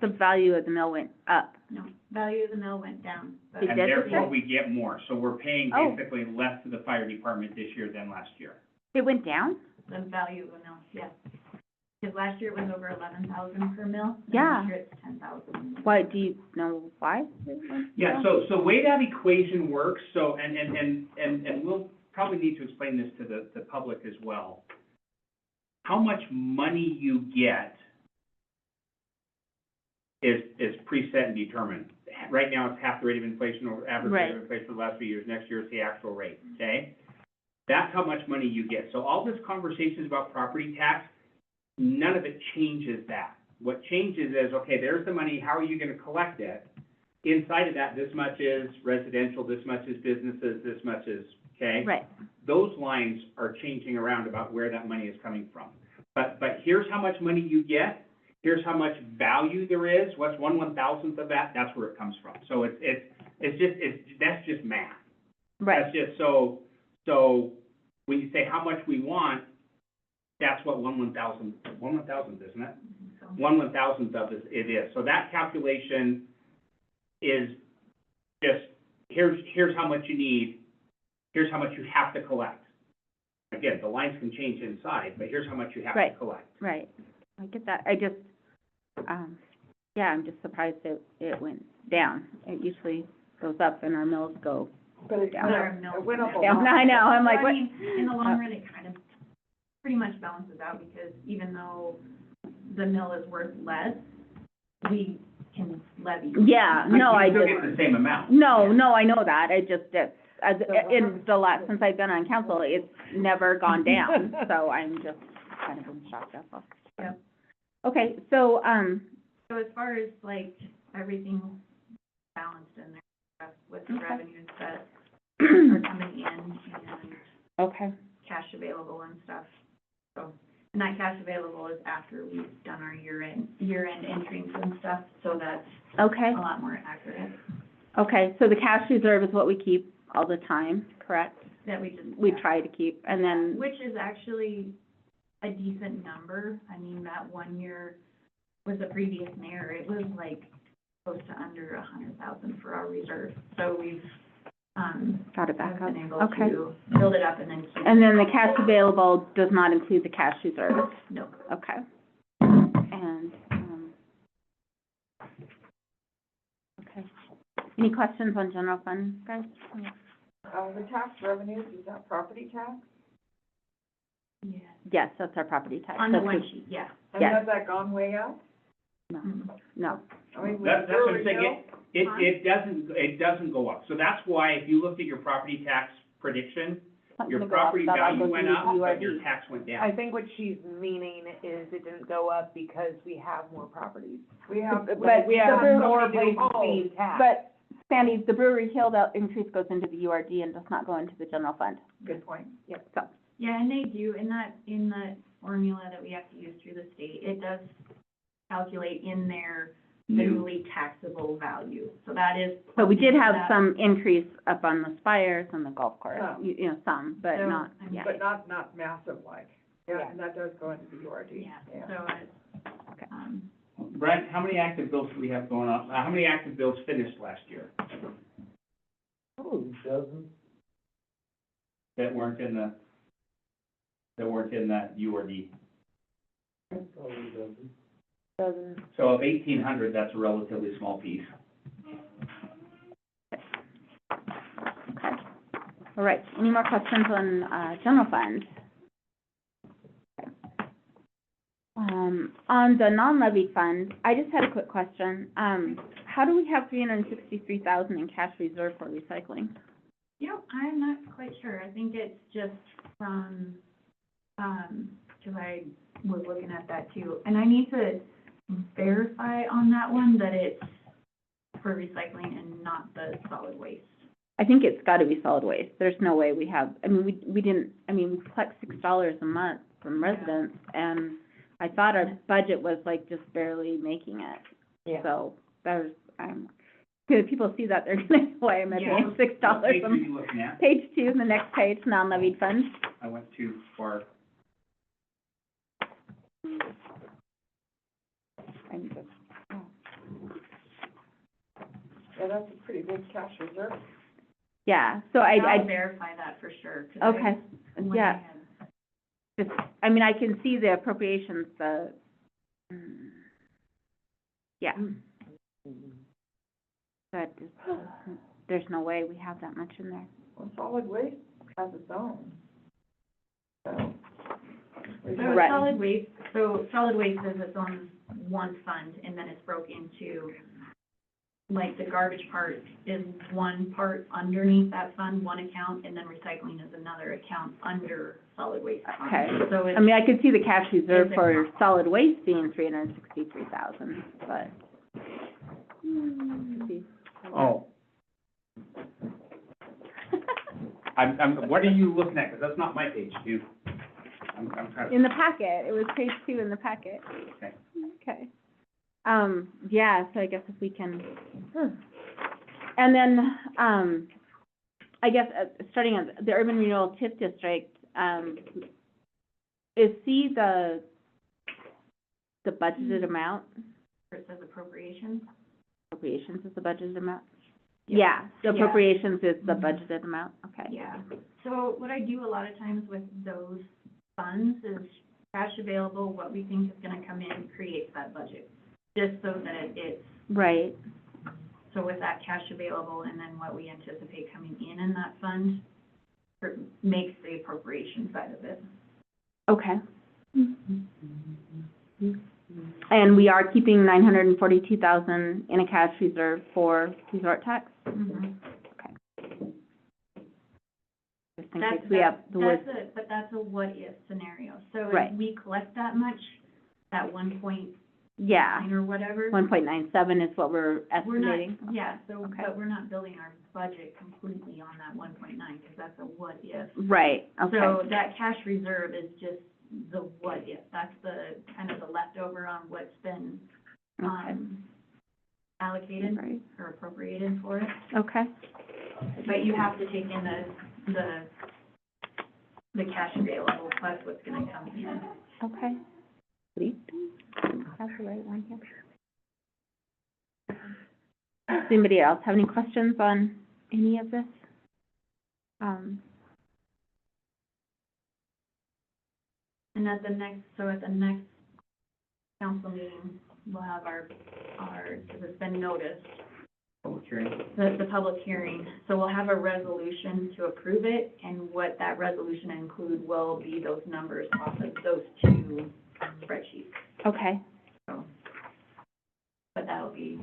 S1: The value of the mill went up.
S4: No, value of the mill went down. but-
S1: It
S3: and
S1: did?
S3: therefore we get more. So we're paying
S1: Oh.
S3: basically less to the fire department this year than last year.
S1: It went down?
S4: The value of a mill, yes. Because last year it was over 11,000 per mill. and
S1: Yeah.
S4: this year it's 10,000.
S1: Why, do you know why?
S3: Yeah, so the way that equation works, so, and we'll probably need to explain this to the public as well. How much money you get is preset and determined. Right now, it's half the rate of inflation or average rate of inflation for the last few years. Next year, it's the actual rate, okay? That's how much money you get. So all this conversation is about property tax, none of it changes that. What changes is, okay, there's the money, how are you gonna collect it? Inside of that, this much is residential, this much is businesses, this much is, okay?
S1: Right,
S3: Those lines are changing around about where that money is coming from. But here's how much money you get, here's how much value there is, what's 1/1000th of that, that's where it comes from. So that's just math.
S1: right,
S3: That's just, so when you say how much we want, that's what 1/1000th, isn't it?
S4: So,
S3: 1/1000th of it is. So that calculation is just, here's how much you need, here's how much you have to collect. Again, the lines can change inside, but here's how much you have to
S1: Right.
S3: collect.
S1: right. I get that. I just, yeah, I'm just surprised it went down. It usually goes up and our mills go
S2: But it
S1: down.
S4: Our mills
S2: went up a
S1: down.
S2: lot.
S1: I know, I'm
S4: So,
S1: like,
S4: I
S1: what?
S4: mean, in the long run, it kind of pretty much balances out, because even though the mill is worth less, we can levy.
S1: Yeah, no, I
S3: You still
S1: just,
S3: get the same amount.
S1: no, I know that. I just, in the last, since I've been on council, it's never gone down. So I'm just kind of in shock, that's all.
S4: Yep.
S1: Okay, so,
S4: So as far as like everything balanced in there, with the
S1: Okay.
S4: revenue and stuff are coming in, and
S1: okay,
S4: cash available and stuff. So, and that cash available is after we've done our year-end entries and stuff, so that's
S1: okay,
S4: a lot more accurate,
S1: okay. So the cash reserve is what we keep all the time, correct?
S4: that we just.
S1: We try to keep, and then,
S4: Which is actually a decent number. I mean, that one year with the previous mayor, it was like close to under 100,000 for our reserve. So we've,
S1: got it back up.
S4: been able
S1: Okay.
S4: to build it up and then keep.
S1: And then the cash available does not include the cash reserve?
S4: No.
S1: Okay. Okay. Any questions on general fund, guys?
S2: The tax revenues, is that property tax?
S4: Yeah.
S1: Yes, that's our property tax.
S4: On the
S1: That's
S4: one
S1: what-
S4: sheet, yeah.
S2: And
S1: Yes.
S2: has that gone way up?
S1: No,
S4: Mhm.
S1: no.
S2: I mean,
S3: That's what I'm
S2: Brewery
S3: saying,
S2: Hill?
S3: it doesn't go up. So that's why if you looked at your property tax prediction,
S1: Not
S3: your
S1: gonna go up,
S3: property
S1: that'll
S3: value
S1: go
S3: went
S1: through
S3: up, but
S1: URD.
S3: your tax went
S6: I
S3: down.
S6: think what she's meaning is it didn't go up because we have more properties.
S2: We have.
S6: But we have
S1: the
S6: more
S2: brewery-
S6: places
S2: oh,
S6: being taxed.
S1: But Sandy, the Brewery Hill, that increase goes into the URD and does not go into the general fund.
S2: Good point.
S1: Yep, so,
S4: Yeah, and they do, in the formula that we have to use through the state, it does calculate in there the newly taxable value. So that is.
S1: but we did have
S4: that-
S1: some increase up on the spires and the golf course,
S2: Some.
S1: you know, some, but
S4: So,
S1: not,
S4: I mean,
S1: yeah.
S2: But not massive like. Yeah,
S6: Yeah.
S2: and that does go into the URD.
S4: Yeah, so it's,
S1: Okay.
S3: Brent, how many active bills do we have going on? How many active bills finished last year
S5: Probably dozen.
S3: that weren't in that URD?
S5: Probably dozen.
S6: Doesn't,
S3: So of 1,800, that's a relatively small piece.
S1: Okay. All right, any more questions on, general fund? Okay. On the non-levy fund, I just had a quick question. How do we have 363,000 in cash reserve for recycling?
S4: yeah, I'm not quite sure. I think it's just from, 'cause I was looking at that too. And I need to verify on that one that it's for recycling and not the solid waste.
S1: I think it's gotta be solid waste. There's no way we have, I mean, we didn't, I mean, we collect $6 a month from
S4: Yeah.
S1: residents, and I thought our budget was like just barely making it.
S6: yeah.
S1: So, there's, if people see that, they're gonna, why am I
S4: Yeah.
S1: paying $6
S3: What page
S1: a
S3: are
S1: month?
S3: you looking at?
S1: Page 2, the next page, non-levied funds.
S3: I went too far.
S1: I'm just,
S2: Yeah, that's a pretty big cash reserve.
S1: yeah, so
S4: I'll verify that for sure. 'cause I-
S1: okay,
S4: when I
S1: yeah.
S4: had-
S1: just, I mean, I can see the appropriations, yeah, but there's no way we have that much in there.
S2: Well, solid waste has its own. So.
S4: So
S1: Right.
S4: solid waste is its own one fund, and then it's broke into, like, the garbage part is one part underneath that fund, one account, and then recycling is another account under solid waste fund.
S1: Okay.
S4: So
S1: I
S4: it's,
S1: mean, I could see the cash reserve
S4: Is it-
S1: for solid waste being 363,000, but.
S3: Oh. What are you looking at? Because that's not my page, too. I'm trying to.
S1: In the packet, it was page 2 in the packet.
S3: Okay.
S1: Okay. Yeah, so I guess if we can, and then, I guess, starting at the urban renewal TIF district, is C the budgeted amount?
S4: it says appropriations.
S1: Appropriations is the budgeted amount?
S4: Yeah.
S1: Yeah, the
S4: Yeah.
S1: appropriations is the
S4: Mhm.
S1: budgeted amount, okay.
S4: Yeah, so what I do a lot of times with those funds is cash available, what we think is gonna come in creates that budget. Just so that it's,
S1: Right,
S4: so with that cash available and then what we anticipate coming in that fund, makes the appropriation side of it.
S1: okay. And we are keeping 942,000 in a cash reserve for resort tax? Just in case we have the worst.
S4: That's a what-if scenario. So
S1: Right.
S4: if we collect that much, that 1.9
S1: Yeah,
S4: or whatever,
S1: 1.97 is what we're
S4: we're not,
S1: estimating.
S4: yeah, so,
S1: Okay.
S4: but we're not building our budget completely on that 1.9, because that's a what-if.
S1: Right, okay,
S4: So that cash reserve is just the what-if, that's the, kind of the leftover on what's been,
S1: okay,
S4: allocated
S1: right,
S4: or appropriated for it.
S1: okay,
S4: But you have to take in the cash available plus what's gonna come in.
S1: okay. Please, have the right one here. Does anybody else have any questions on any of this?
S4: And at the next council meeting, we'll have our, because it's been noticed,
S3: Public hearing.
S4: the public hearing. So we'll have a resolution to approve it, and what that resolution include will be those numbers off of those two spreadsheets.
S1: Okay,
S4: So, but that'll be,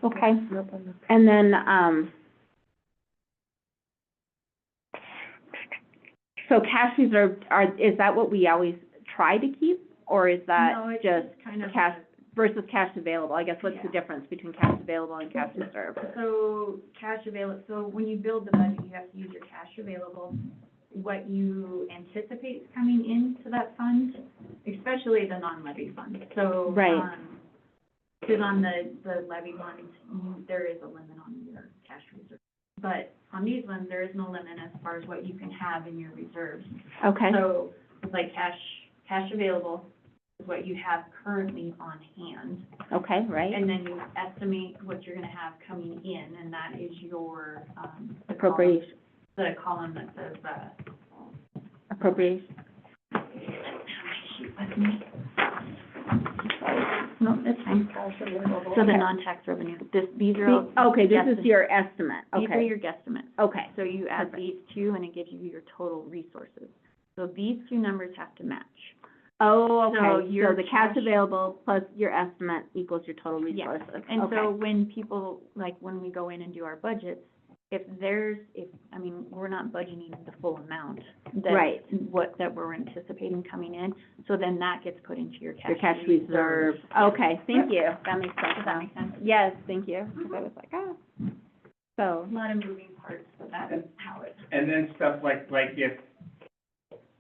S1: okay. And then, so cash reserve, is that what we always try to keep? Or is that
S4: no, it's
S1: just
S4: kind of.
S1: cash versus cash available? I guess what's the
S4: Yeah.
S1: difference between cash available and cash reserve?
S4: So cash available, so when you build the budget, you have to use your cash available, what you anticipate is coming into that fund, especially the non-levy fund. So,
S1: Right.
S4: because on the levy ones, there is a limit on your cash reserve. But on these ones, there is no limit as far as what you can have in your reserves.
S1: Okay,
S4: So it's like cash available is what you have currently on hand.
S1: okay, right,
S4: And then you estimate what you're gonna have coming in, and that is your, the column-
S1: appropriation,
S4: The column that says,
S1: appropriation,
S4: no, it's fine. So the non-tax revenue, these are all,
S1: okay, this is
S4: guesstimates.
S1: your estimate,
S4: These are
S1: okay,
S4: your guesstimates.
S1: okay,
S4: So you add
S1: Perfect.
S4: these two, and it gives you your total resources. So these two numbers have to match.
S1: oh,
S4: So
S1: okay, so
S4: your
S1: the cash
S4: cash-
S1: available plus your estimate equals your total
S4: Yeah.
S1: resources,
S4: And so
S1: okay,
S4: when people, like, when we go in and do our budgets, we're not budgeting the full amount.
S1: Right.
S4: That we're anticipating coming in, so then that gets put into your
S1: your cash reserve, okay, thank you, that makes sense
S4: Does
S1: now.
S4: that make sense?
S1: Yes, thank you, 'cause I was like, oh, so,
S4: A lot of moving parts, but that is how it.
S3: And then stuff like if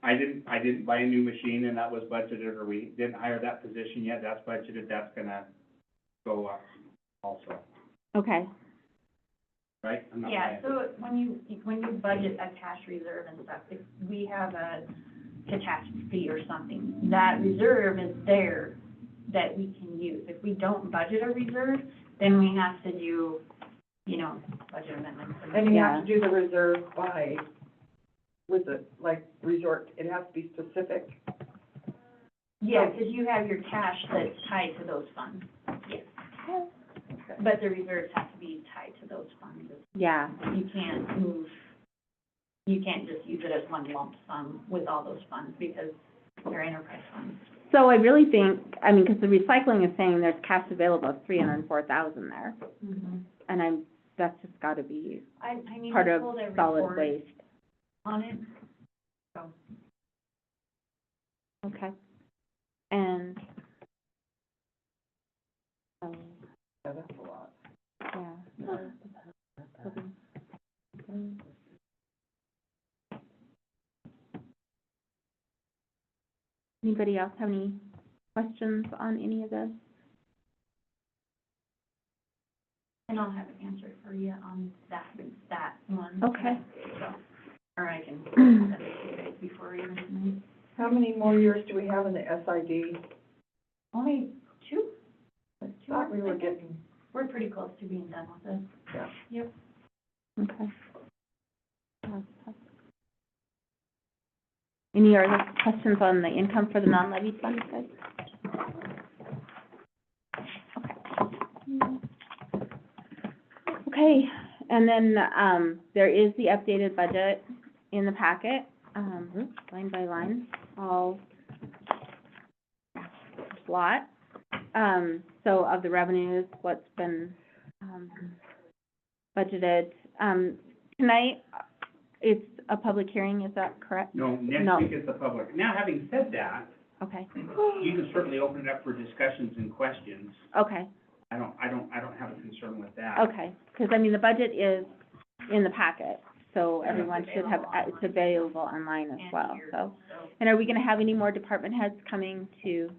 S3: I didn't buy a new machine and that was budgeted, or we didn't hire that position yet, that's budgeted, that's gonna go up also,
S1: okay,
S3: right? I'm not
S4: Yeah,
S3: lying.
S4: so when you budget a cash reserve and stuff, if we have a catastrophe or something, that reserve is there that we can use. If we don't budget a reserve, then we have to do, budget amendments.
S2: And you have to do the reserve by, with the, like, resort, it has to be specific.
S4: Yeah, because you have your cash that's tied to those funds, yes. But the reserves have to be tied to those funds.
S1: yeah,
S4: You can't just use it as one lump sum with all those funds because they're enterprise funds.
S1: so I really think, I mean, 'cause the recycling is saying there's cash available of 304,000 there, and that's just gotta be
S4: I need
S1: part
S4: to
S1: of
S4: pull the
S1: solid
S4: report
S1: waste,
S4: on it, so.
S1: okay, and,
S2: Yeah, that's a lot.
S1: yeah. Anybody else have any questions on any of this?
S4: And I'll have an answer for you on that one.
S1: Okay.
S4: So, or I can send it to you guys before even tonight.
S2: How many more years do we have in the SID?
S4: Only two?
S2: Thought we were
S4: I think.
S2: getting,
S4: We're pretty close to being done with it.
S2: yeah.
S4: Yep.
S1: Okay. Any other questions on the income for the non-levy fund, guys? Okay, and then, there is the updated budget in the packet, line by line, all lot. So of the revenues, what's been, budgeted. Tonight, it's a public hearing, is that correct?
S3: No,
S1: No.
S3: next week is the public. Now, having said that,
S1: Okay,
S3: you can certainly open it up for discussions and questions.
S1: okay,
S3: I don't have a concern with that.
S1: okay, because I mean, the budget is in the packet, so everyone should have, it's available online as
S4: And
S1: well,
S4: here,
S1: so. And are we gonna have any more department heads coming to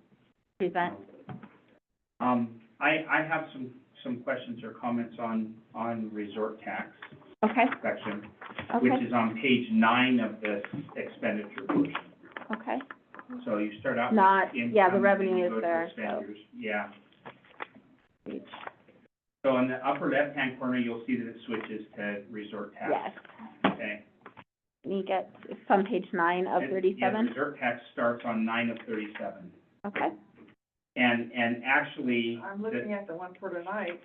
S1: present?
S3: I have some questions or comments on resort tax
S1: Okay,
S3: section, which
S1: okay,
S3: is on page 9 of this expenditure portion.
S1: okay,
S3: So you start out with
S1: Not- yeah, the
S3: income,
S1: revenue
S3: then you
S1: is
S3: go to
S1: there, so.
S3: expenditures. Yeah.
S1: Page-
S3: So in the upper left-hand corner, you'll see that it switches to resort tax.
S1: yes.
S3: Okay.
S1: Can you get, it's on page 9 of
S3: Yeah,
S1: 37?
S3: resort tax starts on 9 of 37.
S1: Okay,
S3: And actually,
S2: I'm looking at the one for tonight.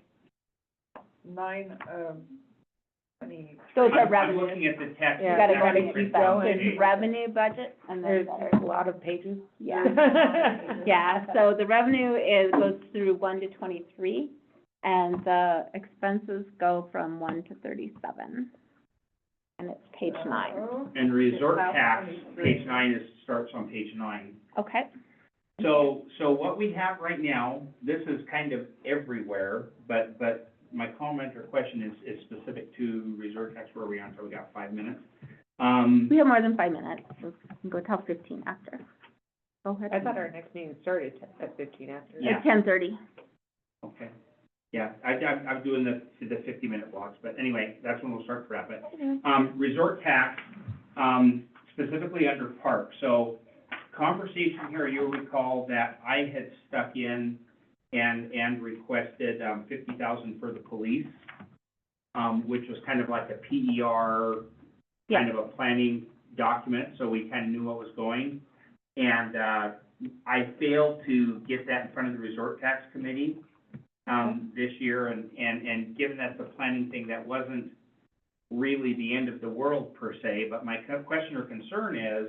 S1: Those are
S3: I'm
S1: revenue.
S3: looking at the text.
S6: Yeah,
S1: You gotta
S3: that's
S1: go
S3: actually
S1: to
S3: printed on the
S1: it's
S3: page.
S1: revenue budget, and then
S6: There's a lot of pages.
S1: yeah. Yeah, so the revenue goes through 1 to 23, and the expenses go from 1 to 37. And it's page 9.
S3: And resort
S2: About
S3: tax,
S2: 23.
S3: page 9 starts on page 9.
S1: Okay,
S3: So what we have right now, this is kind of everywhere, but my comment or question is specific to resort tax. Where are we on? So we got 5 minutes.
S1: we have more than 5 minutes, so we can go till 15 after. Go ahead.
S6: I thought our next meeting started at 15 after.
S3: Yeah.
S1: It's 10:30.
S3: Okay. Yeah, I'm doing the 50-minute blocks, but anyway, that's when we'll start to wrap it. Resort tax, specifically under park. So conversation here, you'll recall that I had stuck in and requested, 50,000 for the police, which was kind of like a PER, kind of a planning document, so we kind of knew what was going. And, I failed to get that in front of the resort tax committee, this year, and given that the planning thing, that wasn't really the end of the world per se, but my question or concern is,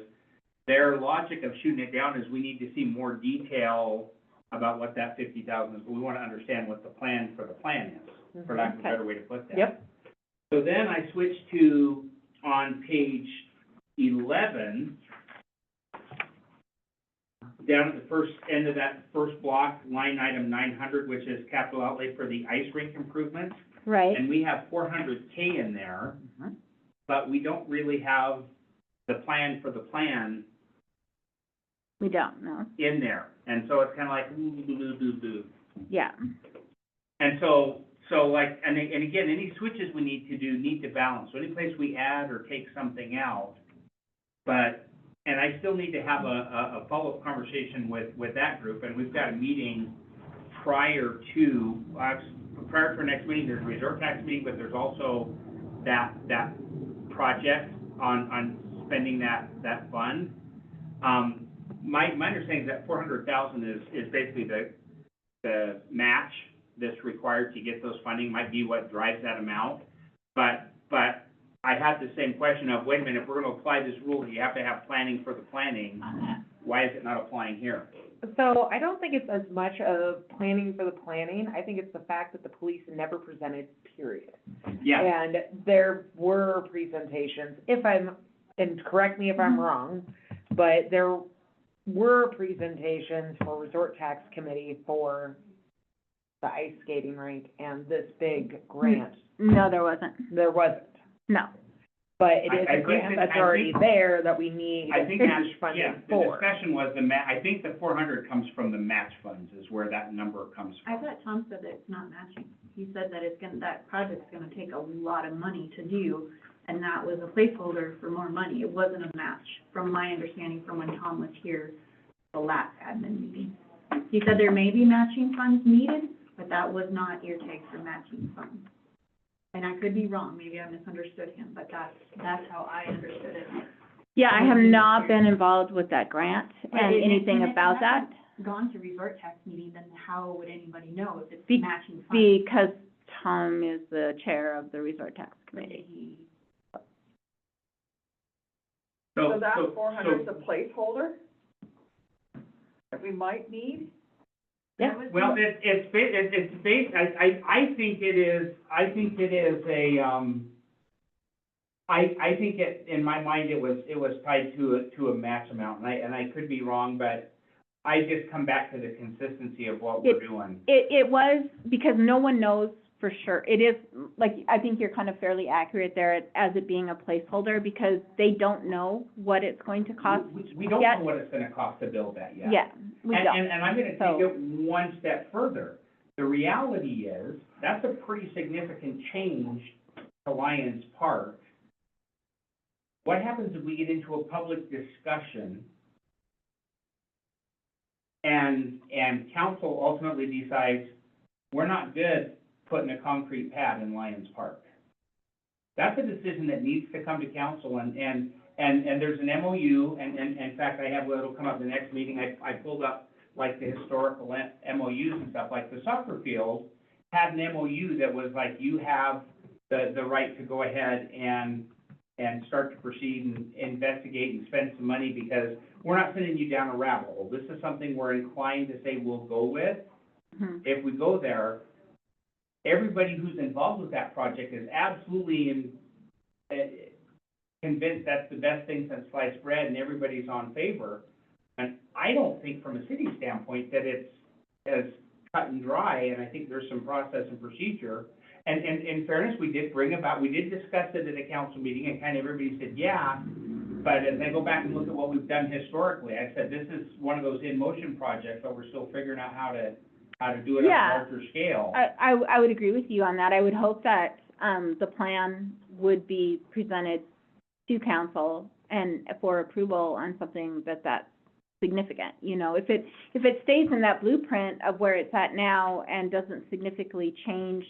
S3: their logic of shooting it down is we need to see more detail about what that 50,000 is. We want to understand what the plan for the plan is, for lack of a better way to put that.
S6: Yep.
S3: So then I switched to, on page 11, down at the first end of that first block, line item 900, which is capital outlay for the ice rink improvements.
S1: Right,
S3: And we have 400K in there, but we don't really have the plan for the plan
S1: we don't know,
S3: in there. And so it's kind of like, ooh.
S1: yeah.
S3: And so like, and again, any switches we need to do need to balance. So any place we add or take something out, but, and I still need to have a follow-up conversation with that group, and we've got a meeting prior to our next meeting. There's a resort tax meeting, but there's also that project on spending that fund. My understanding is that 400,000 is basically the match that's required to get those funding, might be what drives that amount. But I had the same question of, wait a minute, if we're gonna apply this rule, you have to have planning for the planning. Why is it not applying here?
S6: So I don't think it's as much of planning for the planning. I think it's the fact that the police never presented, period.
S3: Yeah,
S6: And there were presentations, and correct me if I'm wrong, but there were presentations for Resort Tax Committee for the ice skating rink and this big grant.
S1: No, there wasn't,
S6: There wasn't.
S1: no.
S6: But it is
S3: I
S6: a
S3: think
S6: grant
S3: that-
S6: that's
S3: I
S6: already
S3: think-
S6: there that we need
S3: I think that's,
S6: funding
S3: yeah, the
S6: for.
S3: discussion was I think the 400 comes from the match funds is where that number comes
S4: I
S3: from.
S4: thought Tom said that it's not matching. He said that that project's gonna take a lot of money to do, and that was a placeholder for more money. It wasn't a match, from my understanding from when Tom was here, the last admin meeting. He said there may be matching funds needed, but that was not ear tag for matching funds. And I could be wrong, maybe I misunderstood him, but that's how I understood it.
S1: Yeah, I have not been involved with that grant
S4: But
S1: and
S4: it-
S1: anything
S4: and if
S1: about
S4: it
S1: that,
S4: hasn't Gone to resort tax meeting, then how would anybody know if it's
S1: Be-
S4: matching funds?
S1: because Tom is the chair of the resort tax committee.
S2: So that 400 is a placeholder that we might need?
S6: Yeah.
S3: Well, it's based, I think it is a, I think in my mind, it was tied to a match amount, and I could be wrong, but I just come back to the consistency of what we're doing.
S1: It was, because no one knows for sure. It is, like, I think you're kind of fairly accurate there as it being a placeholder, because they don't know what it's going to cost.
S3: We don't
S1: yet.
S3: know what it's gonna cost to build that yet.
S1: Yeah, we don't.
S3: And I'm gonna
S1: So-
S3: take it one step further. The reality is, that's a pretty significant change to Lions Park. What happens if we get into a public discussion and council ultimately decides, we're not good putting a concrete pad in Lions Park? That's a decision that needs to come to council, and there's an MOU, and in fact, it'll come up in the next meeting, I pulled up like the historical MOUs and stuff, like the soccer field had an MOU that was like, you have the right to go ahead and start to proceed and investigate and spend some money, because we're not sending you down a rabbit hole. This is something we're inclined to say we'll go with.
S1: Mhm.
S3: If we go there, everybody who's involved with that project is absolutely convinced that's the best thing since sliced bread, and everybody's on favor. And I don't think from a city standpoint that it's as cut and dry, and I think there's some process and procedure. And in fairness, we did discuss it at a council meeting, and kind of everybody said, yeah, but as I go back and look at what we've done historically, I said, this is one of those in-motion projects, but we're still figuring out how to do it on
S1: Yeah.
S3: a larger scale.
S1: I would agree with you on that. I would hope that, the plan would be presented to council and for approval on something that's significant, you know? If it stays in that blueprint of where it's at now and doesn't significantly change,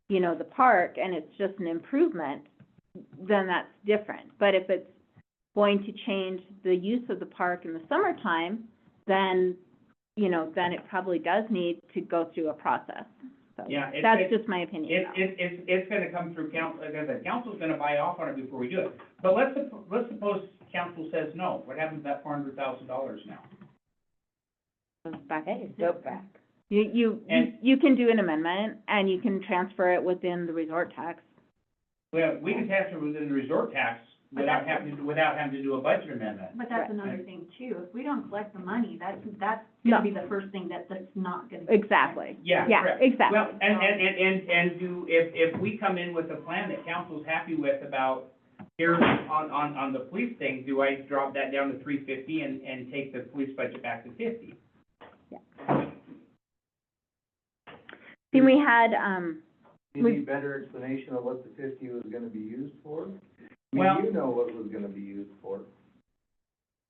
S1: you know, the park, and it's just an improvement, then that's different. But if it's going to change the use of the park in the summertime, then, you know, then it probably does need to go through a process. So
S3: Yeah,
S1: that's just my opinion.
S3: It's gonna come through council, like I said, council's gonna buy off on it before we do it. But let's suppose council says no, what happens to that $400,000 now?
S1: Back.
S6: Hey, go back.
S3: And-
S1: You can do an amendment, and you can transfer it within the resort tax.
S3: Well, we can transfer within the resort tax without having to do a budget amendment.
S4: But that's
S1: Right.
S4: another thing too, if we don't collect the money, that's
S1: No.
S4: gonna be the first thing that's not gonna.
S1: Exactly.
S3: Yeah,
S1: Yeah,
S3: correct.
S1: exactly.
S3: Well, if we come in with a plan that council's happy with about, here's on the police thing, do I drop that down to 350 and take the police budget back to 50?
S1: See, we had,
S7: You need better explanation of what the 50 was gonna be used for?
S3: Well-
S7: You know what was gonna be used for.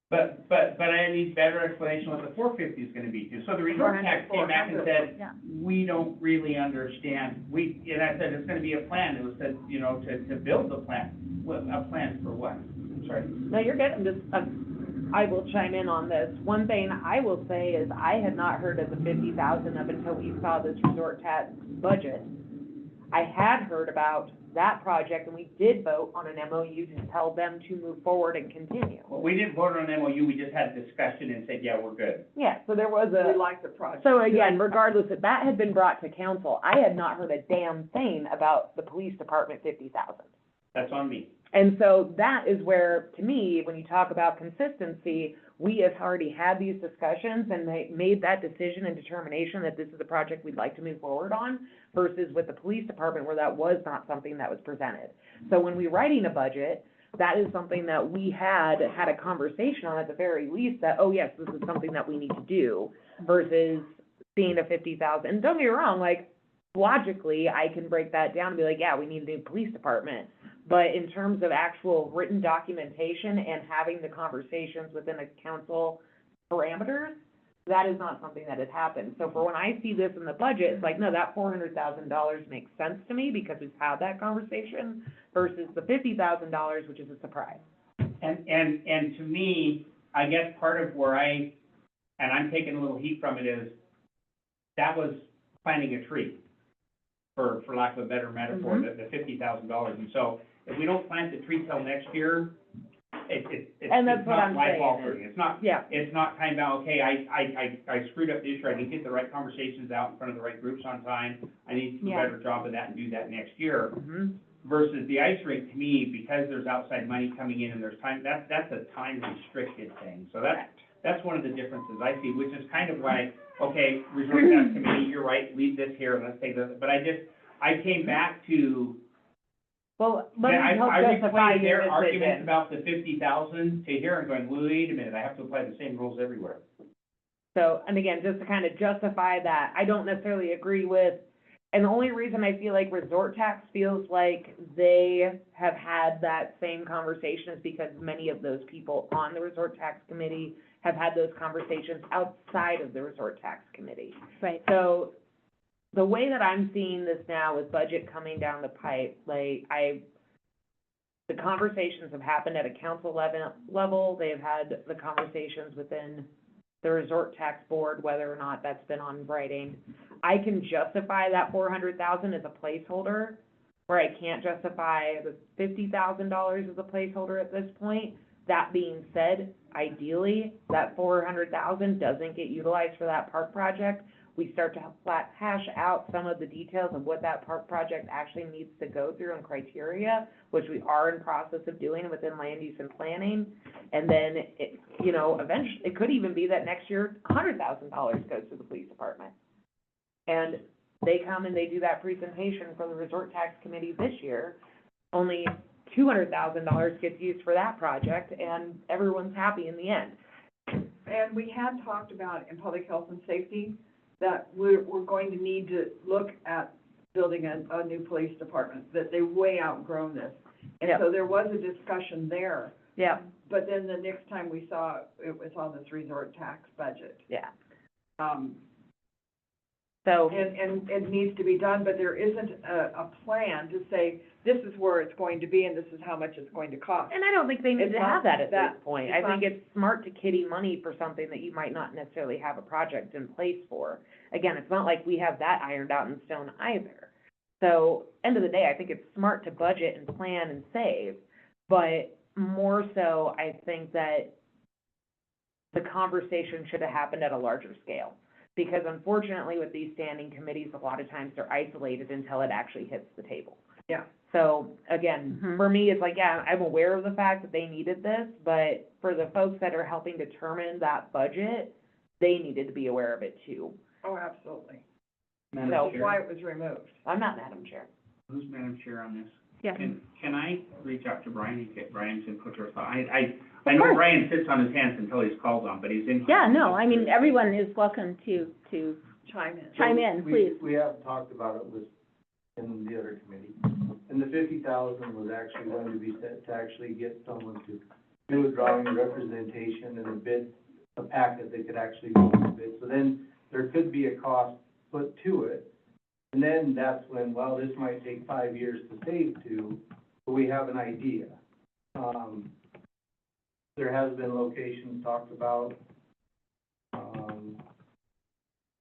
S3: But I need better explanation what the 450 is gonna be too. So the resort tax came back and said,
S1: yeah.
S3: we don't really understand. And I said, it's gonna be a plan. It was said, you know, to build the plan. What, a plan for what? I'm sorry.
S6: No, you're good, I will chime in on this. One thing I will say is I had not heard of the 50,000 up until we saw this resort tax budget. I had heard about that project, and we did vote on an MOU to tell them to move forward and continue.
S3: Well, we didn't vote on an MOU, we just had a discussion and said, yeah, we're good.
S6: Yeah, so there was
S2: We
S6: a,
S2: like the project.
S6: so again, regardless, if that had been brought to council, I had not heard a damn thing about the police department 50,000.
S3: That's on me.
S6: And so that is where, to me, when you talk about consistency, we have already had these discussions and made that decision and determination that this is a project we'd like to move forward on, versus with the police department where that was not something that was presented. So when we're writing a budget, that is something that we had a conversation on at the very least, that, oh yes, this is something that we need to do, versus seeing a 50,000. And don't get me wrong, like, logically, I can break that down and be like, yeah, we need a new police department. But in terms of actual written documentation and having the conversations within a council parameters, that is not something that has happened. So for when I see this in the budget, it's like, no, that $400,000 makes sense to me because we've had that conversation, versus the $50,000, which is a surprise.
S3: And to me, I guess part of where and I'm taking a little heat from it, is that was planting a tree, for lack of a better metaphor, the $50,000. And so if we don't plant the tree till next year, it's
S6: And that's what
S3: not
S6: I'm
S3: life
S6: saying.
S3: altering. It's not,
S6: Yeah.
S3: it's not time bound, okay, I screwed up this year, I didn't get the right conversations out in front of the right groups on time, I need to do a
S1: Yeah.
S3: better job of that and do that next year.
S6: Mm-hmm.
S3: Versus the ice rink, to me, because there's outside money coming in and there's time, that's a time restricted thing. So that's one of the differences I see, which is kind of why, okay, resort tax committee, you're right, leave this here, and let's take this. But I came back to,
S6: Well, let me help
S3: I
S6: justify
S3: replayed
S6: your
S3: their arguments
S6: decision.
S3: about the 50,000 to here and going, wait a minute, I have to apply the same rules everywhere.
S6: So, and again, just to kind of justify that, I don't necessarily agree with, and the only reason I feel like resort tax feels like they have had that same conversation is because many of those people on the resort tax committee have had those conversations outside of the resort tax committee.
S1: Right.
S6: So, the way that I'm seeing this now with budget coming down the pipe, like, the conversations have happened at a council level, they've had the conversations within the resort tax board, whether or not that's been on writing. I can justify that $400,000 as a placeholder, where I can't justify the $50,000 as a placeholder at this point. That being said, ideally, that $400,000 doesn't get utilized for that park project. We start to hash out some of the details of what that park project actually needs to go through and criteria, which we are in process of doing within land use and planning. And then, it, you know, eventually, it could even be that next year, $100,000 goes to the police department. And they come and they do that presentation for the resort tax committee this year. Only $200,000 gets used for that project, and everyone's happy in the end.
S2: And we had talked about in public health and safety that we're going to need to look at building a new police department, that they way outgrown this. And
S6: Yep.
S2: so there was a discussion there,
S6: Yeah,
S2: but then the next time we saw, it was on this resort tax budget.
S6: yeah.
S2: And,
S6: So,
S2: and it needs to be done, but there isn't a plan to say, this is where it's going to be and this is how much it's going to cost.
S6: and I don't think they need
S2: It's
S6: to
S2: not
S6: have that at
S2: that-
S6: this point.
S2: it's
S6: I think
S2: not-
S6: it's smart to kitty money for something that you might not necessarily have a project in place for. Again, it's not like we have that ironed out in stone either. So, end of the day, I think it's smart to budget and plan and save, but more so, I think that the conversation should have happened at a larger scale. Because unfortunately, with these standing committees, a lot of times they're isolated until it actually hits the table.
S2: Yeah.
S6: So, again,
S1: Mhm.
S6: for me, it's like, yeah, I'm aware of the fact that they needed this, but for the folks that are helping determine that budget, they needed to be aware of it too.
S2: Oh, absolutely.
S3: Madam
S6: No.
S2: That's
S3: Chair?
S2: why it was removed.
S6: I'm not Madam Chair.
S3: Who's Madam Chair on this?
S1: Yes.
S3: Can I reach out to Brian and get Brian's input or thought? I know Brian sits on his hands until he's called on, but he's in.
S1: Yeah, no, I mean, everyone is welcome to
S2: Chime in.
S1: chime in, please.
S7: We have talked about it in the other committee. And the 50,000 was actually going to be set to actually get someone to do a drawing, a representation, and a bid, a packet that could actually go to bid. So then there could be a cost put to it. And then that's when, well, this might take 5 years to save to, but we have an idea. There has been locations talked about.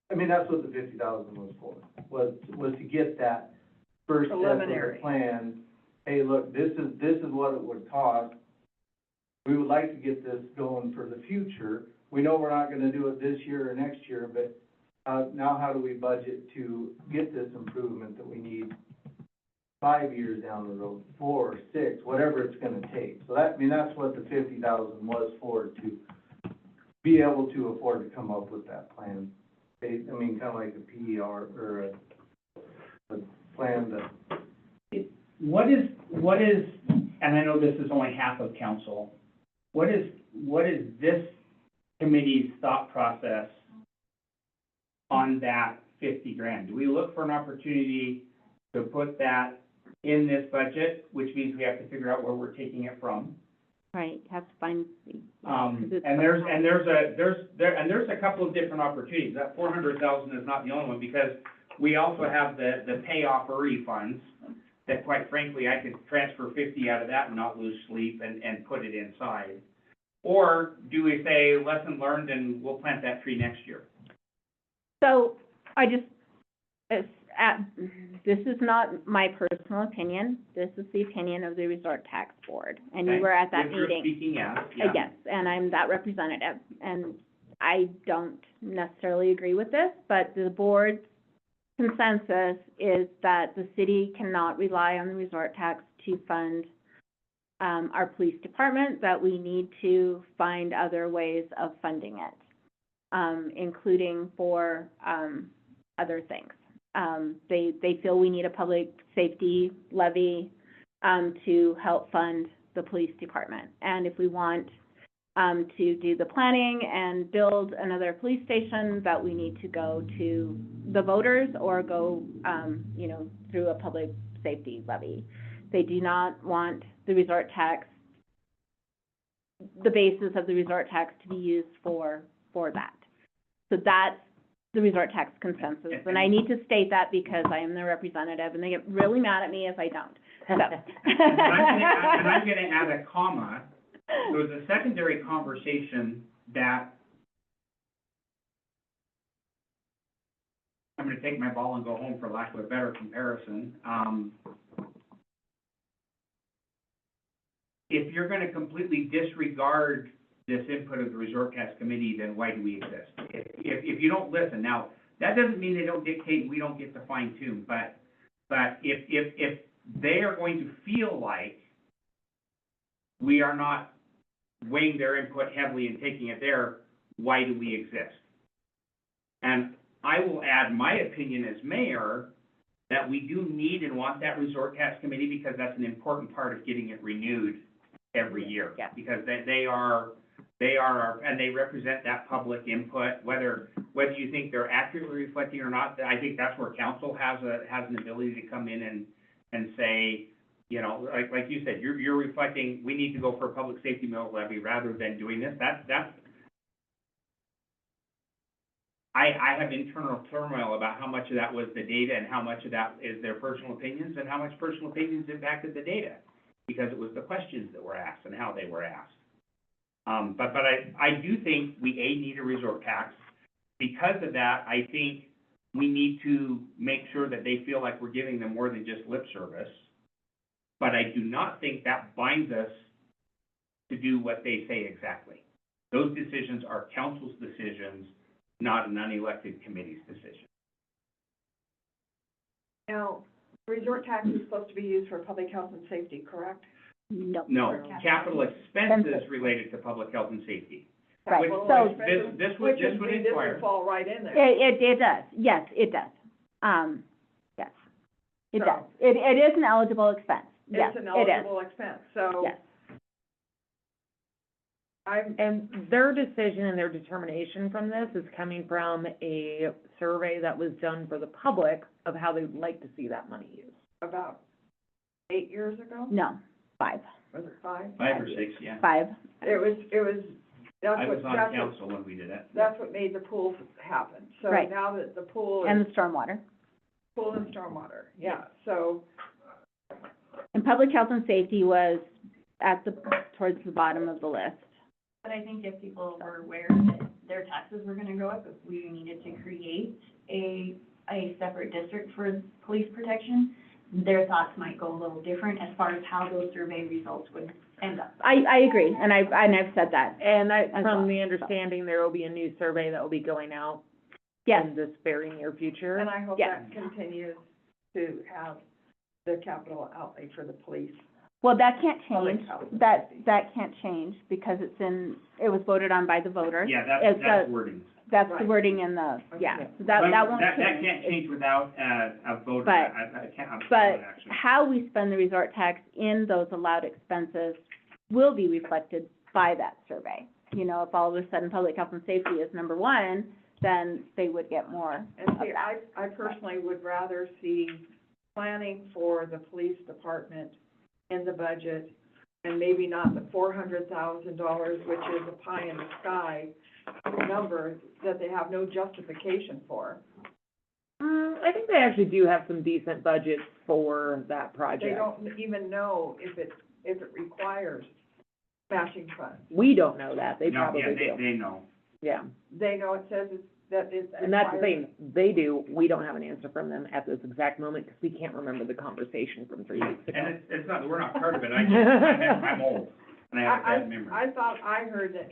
S7: I mean, that's what the 50,000 was for, was to get that first step of
S2: Preliminary.
S7: the plan. Hey, look, this is what it would cost. We would like to get this going for the future. We know we're not gonna do it this year or next year, but, now how do we budget to get this improvement that we need 5 years down the road, 4, 6, whatever it's gonna take? So that, I mean, that's what the 50,000 was for, to be able to afford to come up with that plan. I mean, kinda like a PER, or a plan that,
S3: What is, and I know this is only half of council, what is this committee's thought process on that 50 grand? Do we look for an opportunity to put that in this budget, which means we have to figure out where we're taking it from?
S1: Right, have to find the.
S3: And there's a couple of different opportunities. That 400,000 is not the only one, because we also have the payoff or refunds that, quite frankly, I could transfer 50 out of that and not lose sleep and put it inside. Or do we say, lesson learned, and we'll plant that tree next year?
S1: So, this is not my personal opinion, this is the opinion of the Resort Tax Board, and you
S3: Okay?
S1: were at that
S3: If you're
S1: meeting.
S3: speaking, yeah.
S1: Yes, and I'm that representative, and I don't necessarily agree with this, but the board's consensus is that the city cannot rely on the resort tax to fund, our police department, that we need to find other ways of funding it, including for, other things. They feel we need a public safety levy, to help fund the police department. And if we want, to do the planning and build another police station, that we need to go to the voters or go, through a public safety levy. They do not want the resort tax, the basis of the resort tax to be used for that. So that's the resort tax consensus, and I need to state that because I am their representative, and they get really mad at me if I don't, so.
S3: And I'm gonna add a comma. There was a secondary conversation that, I'm gonna take my ball and go home for lack of a better comparison. If you're gonna completely disregard this input of the Resort Tax Committee, then why do we exist? If you don't listen, now, that doesn't mean they don't dictate, we don't get to fine tune, but if they are going to feel like we are not weighing their input heavily and taking it there, why do we exist? And I will add my opinion as mayor, that we do need and want that Resort Tax Committee, because that's an important part of getting it renewed every year.
S1: Yeah.
S3: Because they are our, and they represent that public input, whether you think they're accurately reflecting or not, I think that's where council has an ability to come in and say, you know, like you said, you're reflecting, we need to go for a public safety mill levy rather than doing this. That's I have internal turmoil about how much of that was the data and how much of that is their personal opinions and how much personal opinions impacted the data, because it was the questions that were asked and how they were asked. But I do think we need a resort tax. Because of that, I think we need to make sure that they feel like we're giving them more than just lip service. But I do not think that binds us to do what they say exactly. Those decisions are council's decisions, not an unelected committee's decision.
S2: Now, resort tax is supposed to be used for public health and safety, correct?
S1: No.
S3: No, capital expenses related to public health and safety.
S1: Right,
S2: Capital
S1: so-
S2: expenses,
S3: This would
S2: This
S3: inquire.
S2: would fall right in there.
S1: It does, yes, it does. Yes, it
S2: So-
S1: does. It is an eligible expense, yes,
S2: It's an
S1: it is,
S2: eligible expense, so
S1: yes.
S6: And their decision and their determination from this is coming from a survey that was done for the public of how they would like to see that money used.
S2: about 8 years ago,
S1: No, 5,
S2: was it 5?
S3: 5 or 6, yeah.
S1: 5.
S2: It was,
S3: I
S2: that's
S3: was
S2: what,
S3: on
S2: that's what,
S3: council when we did it.
S2: that's what made the pool happen. So
S1: Right.
S2: now that the pool
S1: And
S2: is,
S1: the stormwater.
S2: pool and stormwater, yeah, so,
S1: And public health and safety was towards the bottom of the list.
S4: But I think if people were aware that their taxes were gonna go up, if we needed to create a separate district for police protection, their thoughts might go a little different as far as how those survey results would end up.
S1: I agree, and I've said that.
S6: And
S1: As well,
S6: from the
S1: so.
S6: understanding, there will be a new survey that will be going out
S1: Yes,
S6: in this very near future.
S2: and I hope
S1: Yeah.
S2: that continues to have the capital outlay for the police.
S1: well, that can't
S2: Public
S1: change.
S2: health.
S1: That can't change because it was voted on by the voters.
S3: Yeah,
S1: It's
S3: that's
S1: a-
S3: wording.
S1: That's the
S2: Right.
S1: wording in the, yeah,
S2: Okay.
S1: so that won't change.
S3: That can't change without, a vote,
S1: But-
S3: a ballot
S1: But
S3: action.
S1: how we spend the resort tax in those allowed expenses will be reflected by that survey. You know, if all of a sudden public health and safety is number one, then they would get more
S2: And
S1: of
S2: see,
S1: that.
S2: I personally would rather see planning for the police department in the budget, and maybe not the $400,000, which is a pie in the sky number that they have no justification for.
S6: I think they actually do have some decent budgets for that project.
S2: They don't even know if it requires matching funds.
S6: We don't know that, they
S3: No,
S6: probably
S3: yeah,
S6: do,
S3: they know.
S6: yeah.
S2: They know it says that it's.
S6: And that's the thing, they do, we don't have an answer from them at this exact moment, because we can't remember the conversation from 3 weeks ago.
S3: And it's not, we're not part of it, I'm old, and I have a bad memory.
S2: I thought I heard that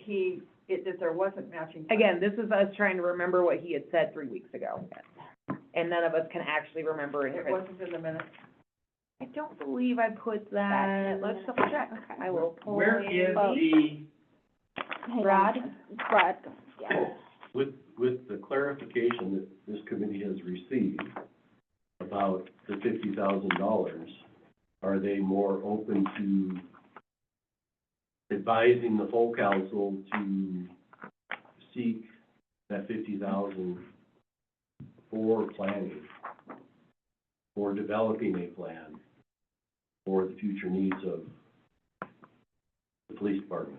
S2: that there wasn't matching funds.
S6: Again, this is us trying to remember what he had said 3 weeks ago. And none of us can actually remember it.
S2: It wasn't in the minutes.
S6: I don't believe I put that, let's double check. I will pull.
S3: Where is
S1: Oh.
S3: the,
S1: Hang on.
S6: Brad?
S1: Brad, yeah.
S5: With the clarification that this committee has received about the $50,000, are they more open to advising the full council to seek that 50,000 for planning, for developing a plan for the future needs of the police department?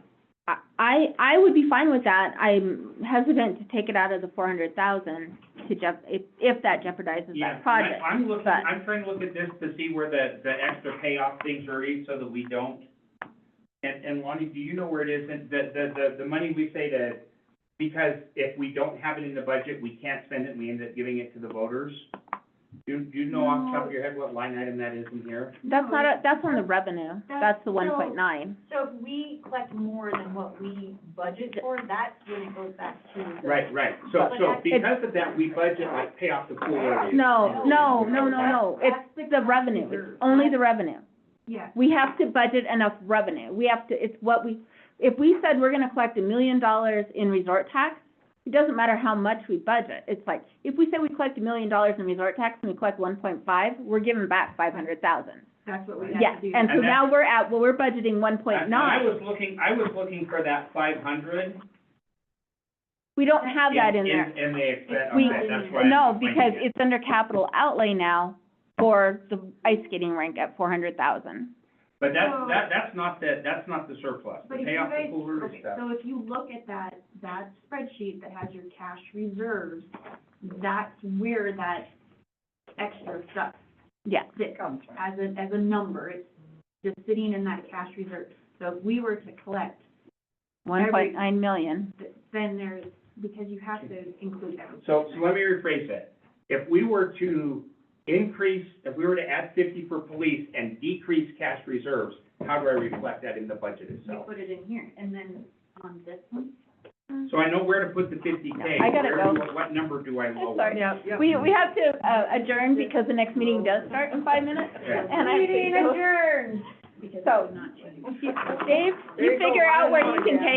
S1: I would be fine with that. I'm hesitant to take it out of the 400,000 if that jeopardizes
S3: yeah,
S1: that project.
S3: I'm looking,
S1: but-
S3: I'm trying to look at this to see where the extra payoff things are each, so that we don't. And Lonnie, do you know where it is, and the money we say because if we don't have it in the budget, we can't spend it, and we end up giving it to the voters? Do you know off the top of your head what line item that is in here?
S1: That's not a, that's on the revenue, that's the
S4: That's-
S1: 1.9.
S4: So if we collect more than what we budget for, that's when it goes back to the.
S3: Right. So,
S4: But
S3: so
S4: that's-
S3: because of that, we budget, like, pay off the pool.
S1: No, it's
S4: That's
S1: the revenue, it's only the revenue.
S4: Yeah,
S1: We have to budget enough revenue, we have to, it's what we, if we said we're gonna collect $1 million in resort tax, it doesn't matter how much we budget, it's like, if we say we collect $1 million in resort tax and we collect 1.5, we're giving back 500,000.
S4: that's what we have
S1: Yeah,
S4: to do.
S1: and so
S3: And
S1: now we're at, well, we're budgeting 1.9.
S3: And I was looking for that 500.
S1: We don't have that in there.
S3: In the expense,
S1: We-
S3: okay, that's why.
S1: No,
S3: I'm
S1: because
S3: finding it.
S1: it's under capital outlay now for the ice skating rink at 400,000.
S3: But
S4: So-
S3: that's not the surplus,
S4: But
S3: the
S4: if
S3: pay
S4: you
S3: off the
S4: guys,
S3: pool roof
S4: okay,
S3: stuff.
S4: so if you look at that spreadsheet that has your cash reserves, that's where that extra stuff
S1: Yeah,
S4: sits
S2: Comes from.
S4: as a number. It's just sitting in that cash reserve. So if we were to collect,
S1: 1.9 million.
S4: then there's, because you have to include everything.
S3: So let me rephrase it. If we were to add 50 for police and decrease cash reserves, how do I reflect that in the budget
S4: We
S3: itself?
S4: put it in here, and then on this one,
S3: So I know where to put the 50K.
S1: I gotta go.
S3: What number do I lower?
S1: Sorry.
S2: Yeah, yeah.
S1: We have to adjourn because the next meeting does start in 5 minutes,
S3: Okay.
S1: and I have to go.
S4: adjourned, because
S1: So-
S4: it did not change.
S1: Dave, you figure out where you can take